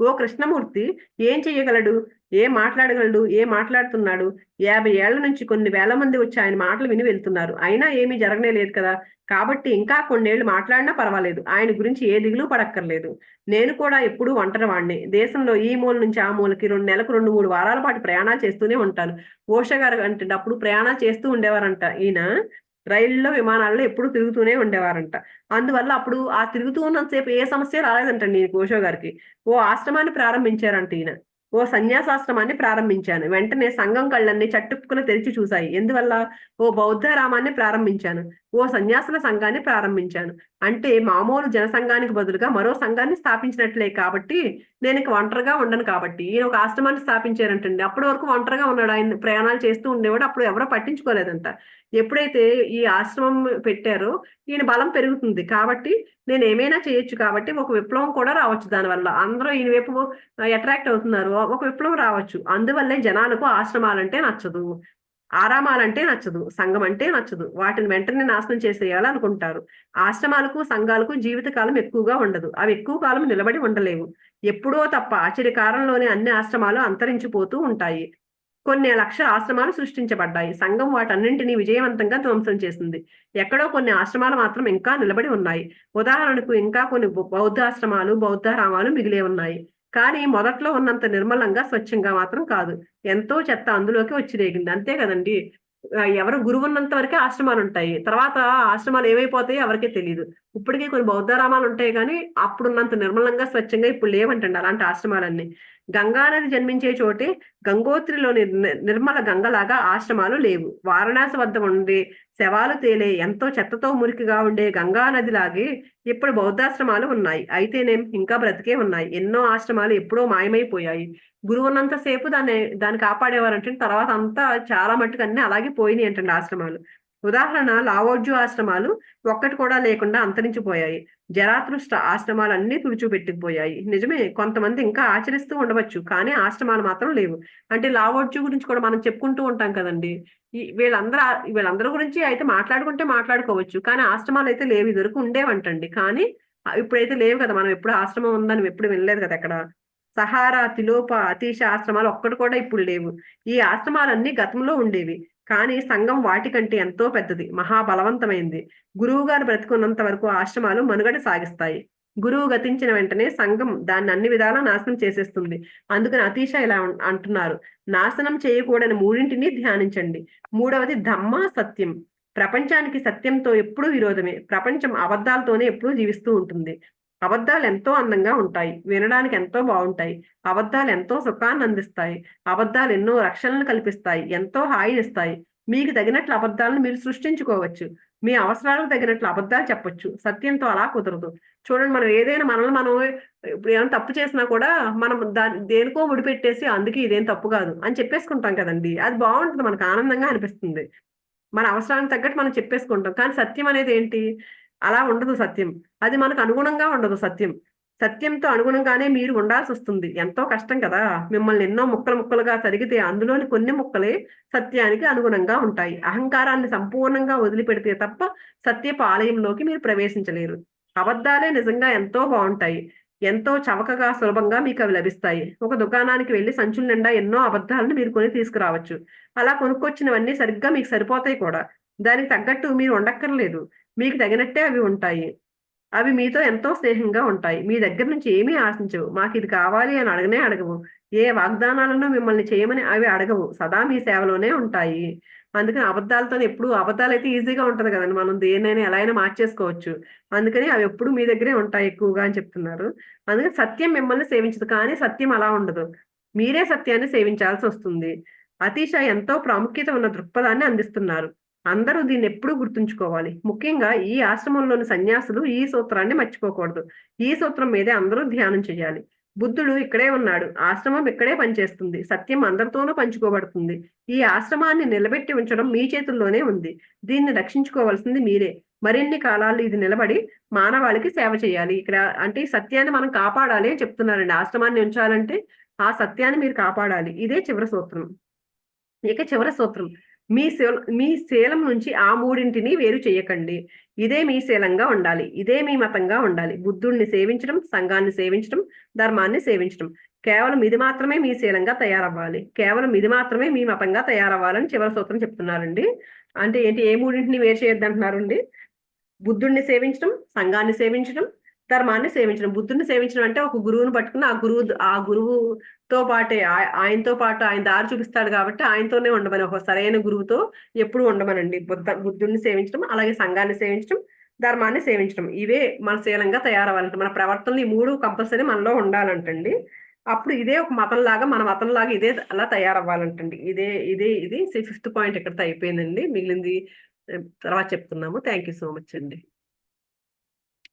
ఓ కృష్ణమూర్తి ఏం చెయ్యగలడు? ఏం మాట్లాడగలడు, ఏం మాట్లాడుతున్నాడు? 50 ఏళ్ల నుంచి కొన్ని వేల మంది వచ్చి ఆయన మాటలు విని వెళ్తున్నారు, అయినా ఏమీ జరగనే లేదు కదా. కాబట్టి ఇంకా కొన్నేళ్లు మాట్లాడినా పర్వాలేదు, ఆయన గురించి ఏ దిగులు పడక్కర్లేదు. నేను కూడా ఎప్పుడూ ఒంటరి వాడిని, దేశంలో ఈ మూల నుంచి ఆ మూలకి నెలకు 2-3 వారాల పాటు ప్రయాణాలు చేస్తూనే ఉంటాను. ఓషో గారు అంటే అప్పుడు ప్రయాణాలు చేస్తూ ఉండేవారంట ఈయన. రైళ్లలో, విమానాల్లో ఎప్పుడు తిరుగుతూనే ఉండేవారంట. అందువల్ల అప్పుడు ఆ తిరుగుతూ ఉన్నంత సేపు ఏ సమస్య రాలేదంటండి ఈ ఓషో గారికి. ఓ ఆశ్రమాన్ని ప్రారంభించారంట ఈయన. ఓ సన్యాసాశ్రమాన్ని ప్రారంభించాను, వెంటనే సంఘం కళ్ళన్నీ చట్టుక్కున తెరిచి చూశాయి. ఎందువల్ల? ఓ బౌద్ధారామాన్ని ప్రారంభించాను, ఓ సన్యాసుల సంఘాన్ని ప్రారంభించాను. అంటే మామూలు జనసంఘానికి బదులుగా మరో సంఘాన్ని స్థాపించినట్లే. కాబట్టి నేను ఇక ఒంటరిగా ఉండను. కాబట్టి ఈయన ఒక ఆశ్రమాన్ని స్థాపించారంటండి. అప్పటి వరకు ఒంటరిగా ఉన్నాడు, ఆయన ప్రయాణాలు చేస్తూ ఉండేవాడు, అప్పుడు ఎవరో పట్టించుకోలేదంట. ఎప్పుడైతే ఈ ఆశ్రమం పెట్టారో ఈయన బలం పెరుగుతుంది. కాబట్టి నేను ఏమైనా చేయొచ్చు, కాబట్టి ఒక విప్లవం కూడా రావచ్చు దానివల్ల. అందరూ ఈయన వైపు అట్రాక్ట్ అవుతున్నారు, ఒక విప్లవం రావచ్చు. అందువల్లే జనాలకు ఆశ్రమాలంటే నచ్చదు, ఆరామాలంటే నచ్చదు, సంఘం అంటే నచ్చదు. వాటిని వెంటనే నాశనం చేసేయాలి అనుకుంటారు. ఆశ్రమాలకు, సంఘాలకు జీవితకాలం ఎక్కువగా ఉండదు, అవి ఎక్కువ కాలం నిలబడి ఉండలేవు. ఎప్పుడో తప్ప ఆశ్చర్యకాలంలోనే అన్ని ఆశ్రమాలు అంతరించిపోతూ ఉంటాయి. కొన్ని లక్షల ఆశ్రమాలు సృష్టించబడ్డాయి, సంఘం వాటన్నింటినీ విజయవంతంగా ధ్వంసం చేసింది. ఎక్కడో కొన్ని ఆశ్రమాలు మాత్రం ఇంకా నిలబడి ఉన్నాయి. ఉదాహరణకు ఇంకా కొన్ని బౌద్ధాశ్రమాలు, బౌద్ధారామాలు మిగిలే ఉన్నాయి. కానీ మొదట్లో ఉన్నంత నిర్మలంగా, స్వచ్ఛంగా మాత్రం కాదు. ఎంతో చెత్త అందులోకి వచ్చి రేగింది. అంతే కదండి. ఎవరు గురువు ఉన్నంత వరకే ఆశ్రమాలు ఉంటాయి, తర్వాత ఆశ్రమాలు ఏమైపోతాయో ఎవరికీ తెలియదు. ఇప్పటికీ కొన్ని బౌద్ధారామాలు ఉంటాయి, కానీ అప్పుడున్నంత నిర్మలంగా, స్వచ్ఛంగా ఇప్పుడు లేవంటండి అలాంటి ఆశ్రమాలన్నీ. గంగానది జన్మించే చోటే గంగోత్రిలోని నిర్మల గంగలాగా ఆశ్రమాలు లేవు. వారణాసి వద్ద ఉండే శవాలు తేలే ఎంతో చెత్తతో మురికిగా ఉండే గంగా నదిలాగే ఇప్పుడు బౌద్ధాశ్రమాలు ఉన్నాయి. అయితేనేం ఇంకా బ్రతికే ఉన్నాయి. ఎన్నో ఆశ్రమాలు ఎప్పుడో మాయమైపోయాయి. గురువు ఉన్నంత సేపు దాన్ని కాపాడేవారంటే, తర్వాత అంతా చాలా మట్టుకు అన్ని అలాగే పోయినాయి అంటండి ఆశ్రమాలు. ఉదాహరణ లావోజు ఆశ్రమాలు ఒక్కటి కూడా లేకుండా అంతరించిపోయాయి. జరాతృష్ట ఆశ్రమాలన్నీ తుడిచిపెట్టుకుపోయాయి. నిజమే, కొంతమంది ఇంకా ఆచరిస్తూ ఉండవచ్చు, కానీ ఆశ్రమాలు మాత్రం లేవు. అంటే లావోజు గురించి కూడా మనం చెప్పుకుంటూ ఉంటాం కదండి. వీళ్ళందరి గురించి అయితే మాట్లాడుకుంటే మాట్లాడుకోవచ్చు, కానీ ఆశ్రమాలు అయితే లేవు. ఇదివరకు ఉండేవంటండి, కానీ ఇప్పుడైతే లేవు కదా. మనం ఎప్పుడు ఆశ్రమం ఉందని ఎప్పుడు వినలేదు కదా ఎక్కడ. సహారా, తిలోప, అతీష ఆశ్రమాలు ఒక్కటి కూడా ఇప్పుడు లేవు. ఈ ఆశ్రమాలన్నీ గతంలో ఉండేవి, కానీ సంఘం వాటికంటే ఎంతో పెద్దది, మహాబలవంతమైంది. గురువు గారు బ్రతికున్నంత వరకు ఆశ్రమాలు మనుగడ సాగిస్తాయి. గురువు గతించిన వెంటనే సంఘం దాన్ని అన్ని విధాలా నాశనం చేసేస్తుంది. అందుకని అతీష ఇలా అంటున్నారు: నాశనం చేయకూడని మూడింటిని ధ్యానించండి. మూడవది ధమ్మ, సత్యం. ప్రపంచానికి సత్యంతో ఎప్పుడూ విరోధమే. ప్రపంచం అబద్ధాలతోనే ఎప్పుడూ జీవిస్తూ ఉంటుంది. అబద్ధాలు ఎంతో అందంగా ఉంటాయి, వినడానికి ఎంతో బాగుంటాయి. అబద్ధాలు ఎంతో సుఖాన్ని అందిస్తాయి. అబద్ధాలు ఎన్నో రక్షణలు కల్పిస్తాయి, ఎంతో హాయినిస్తాయి. మీకు తగినట్లు అబద్ధాలను మీరు సృష్టించుకోవచ్చు. మీ అవసరాలకు తగినట్లు అబద్ధాలు చెప్పొచ్చు. సత్యంతో అలా కుదరదు. చూడండి, మనం ఏదైనా మనల్ని మనం ఇప్పుడు ఏమైనా తప్పు చేసినా కూడా మనం దాన్ని దేనికో ముడిపెట్టేసి అందుకే ఇదేం తప్పు కాదు అని చెప్పేసుకుంటాం కదండి. అది బాగుంటుంది, మనకు ఆనందంగా అనిపిస్తుంది. మన అవసరానికి తగ్గట్టు మనం చెప్పేసుకుంటాం. కానీ సత్యం అనేది ఏంటి? అలా ఉండదు సత్యం. అది మనకు అనుగుణంగా ఉండదు సత్యం. సత్యంతో అనుగుణంగానే మీరు ఉండాల్సొస్తుంది. ఎంతో కష్టం కదా! మిమ్మల్ని ఎన్నో ముక్కలు ముక్కలుగా తరిగితే అందులోని కొన్ని ముక్కలే సత్యానికి అనుగుణంగా ఉంటాయి. అహంకారాన్ని సంపూర్ణంగా వదిలిపెడితే తప్ప సత్యపు ఆలయంలోకి మీరు ప్రవేశించలేరు. అబద్ధాలే నిజంగా ఎంతో బావుంటాయి. ఎంతో చవకగా, సులభంగా మీకవి లభిస్తాయి. ఒక దుకాణానికి వెళ్లి సంచుల నిండా ఎన్నో అబద్ధాలను మీరు కొని తీసుకురావచ్చు. అలా కొనుక్కొచ్చినవన్నీ సరిగ్గా మీకు సరిపోతాయి కూడా. దానికి తగ్గట్టు మీరు ఉండక్కర్లేదు. మీకు తగినట్టే అవి ఉంటాయి. అవి మీతో ఎంతో స్నేహంగా ఉంటాయి. మీ దగ్గర నుంచి ఏమీ ఆశించవు. మాకిది కావాలి అని అడగనే అడగవు. ఏ వాగ్దానాలను మిమ్మల్ని చేయమని అవి అడగవు. సదా మీ సేవలోనే ఉంటాయి. అందుకని అబద్ధాలతోని ఎప్పుడు అబద్ధాలైతే ఈజీగా ఉంటది కదండీ. మనం దేన్నైనా ఎలా అయినా మార్చేసుకోవచ్చు. అందుకని అవి ఎప్పుడు మీ దగ్గరే ఉంటాయి ఎక్కువగా అని చెప్తున్నారు. అందుకని సత్యం మిమ్మల్ని సేవించదు. కానీ సత్యం అలా ఉండదు. మీరే సత్యాన్ని సేవించాల్సొస్తుంది. అతీష ఎంతో ప్రాముఖ్యత ఉన్న దృక్పథాన్ని అందిస్తున్నారు. అందరూ దీన్నెప్పుడూ గుర్తుంచుకోవాలి. ముఖ్యంగా ఈ ఆశ్రమంలోని సన్యాసులు ఈ సూత్రాన్ని మర్చిపోకూడదు. ఈ సూత్రం మీదే అందరూ ధ్యానం చేయాలి. బుద్ధుడు ఇక్కడే ఉన్నాడు. ఆశ్రమం ఇక్కడే పనిచేస్తుంది. సత్యం అందరితోనూ పంచుకోబడుతుంది. ఈ ఆశ్రమాన్ని నిలబెట్టి ఉంచడం మీ చేతుల్లోనే ఉంది. దీన్ని రక్షించుకోవాల్సింది మీరే. మరిన్ని కాలాలు ఇది నిలబడి మానవాళికి సేవ చేయాలి. ఇక్కడ అంటే ఈ సత్యాన్ని మనం కాపాడాలి అని చెప్తున్నారండి. ఆశ్రమాన్ని ఉంచాలంటే ఆ సత్యాన్ని మీరు కాపాడాలి. ఇదే చివరి సూత్రం. ఇక చివరి సూత్రం: మీ శీలం నుంచి ఆ మూడింటిని వేరు చేయకండి. ఇదే మీ శీలంగా ఉండాలి. ఇదే మీ మతంగా ఉండాలి. బుద్ధుడిని సేవించడం, సంఘాన్ని సేవించడం, ధర్మాన్ని సేవించడం. కేవలం ఇది మాత్రమే మీ శీలంగా తయారవ్వాలి, కేవలం ఇది మాత్రమే మీ మతంగా తయారవ్వాలని చివరి సూత్రం చెప్తున్నారండి. అంటే ఏంటి, ఏ మూడింటిని వేరు చేయొద్దు అంటున్నారండి? బుద్ధుడిని సేవించడం, సంఘాన్ని సేవించడం, ధర్మాన్ని సేవించడం. బుద్ధుడిని సేవించడం అంటే ఒక గురువుని పట్టుకుని ఆ గురువుతో పాటే ఆయనతో పాటు ఆయన దారి చూపిస్తాడు కాబట్టి ఆయనతోనే ఉండమని, ఒక సరైన గురువుతో ఎప్పుడు ఉండమనండి. బుద్ధుడిని సేవించడం, అలాగే సంఘాన్ని సేవించడం, ధర్మాన్ని సేవించడం. ఇవే మన శీలంగా తయారవ్వాలంట. మన ప్రవర్తనలు ఈ 3 కంపల్సరీ మనలో ఉండాలంటండి. అప్పుడు ఇదే ఒక మతంలాగా, మన మతంలాగా ఇదే అలా తయారవ్వాలంటండి. ఇది 5th పాయింట్ ఇక్కడితో అయిపోయిందండి. మిగిలింది తర్వాత చెప్తున్నాము. థ్యాంక్ యూ సో మచ్ అండి.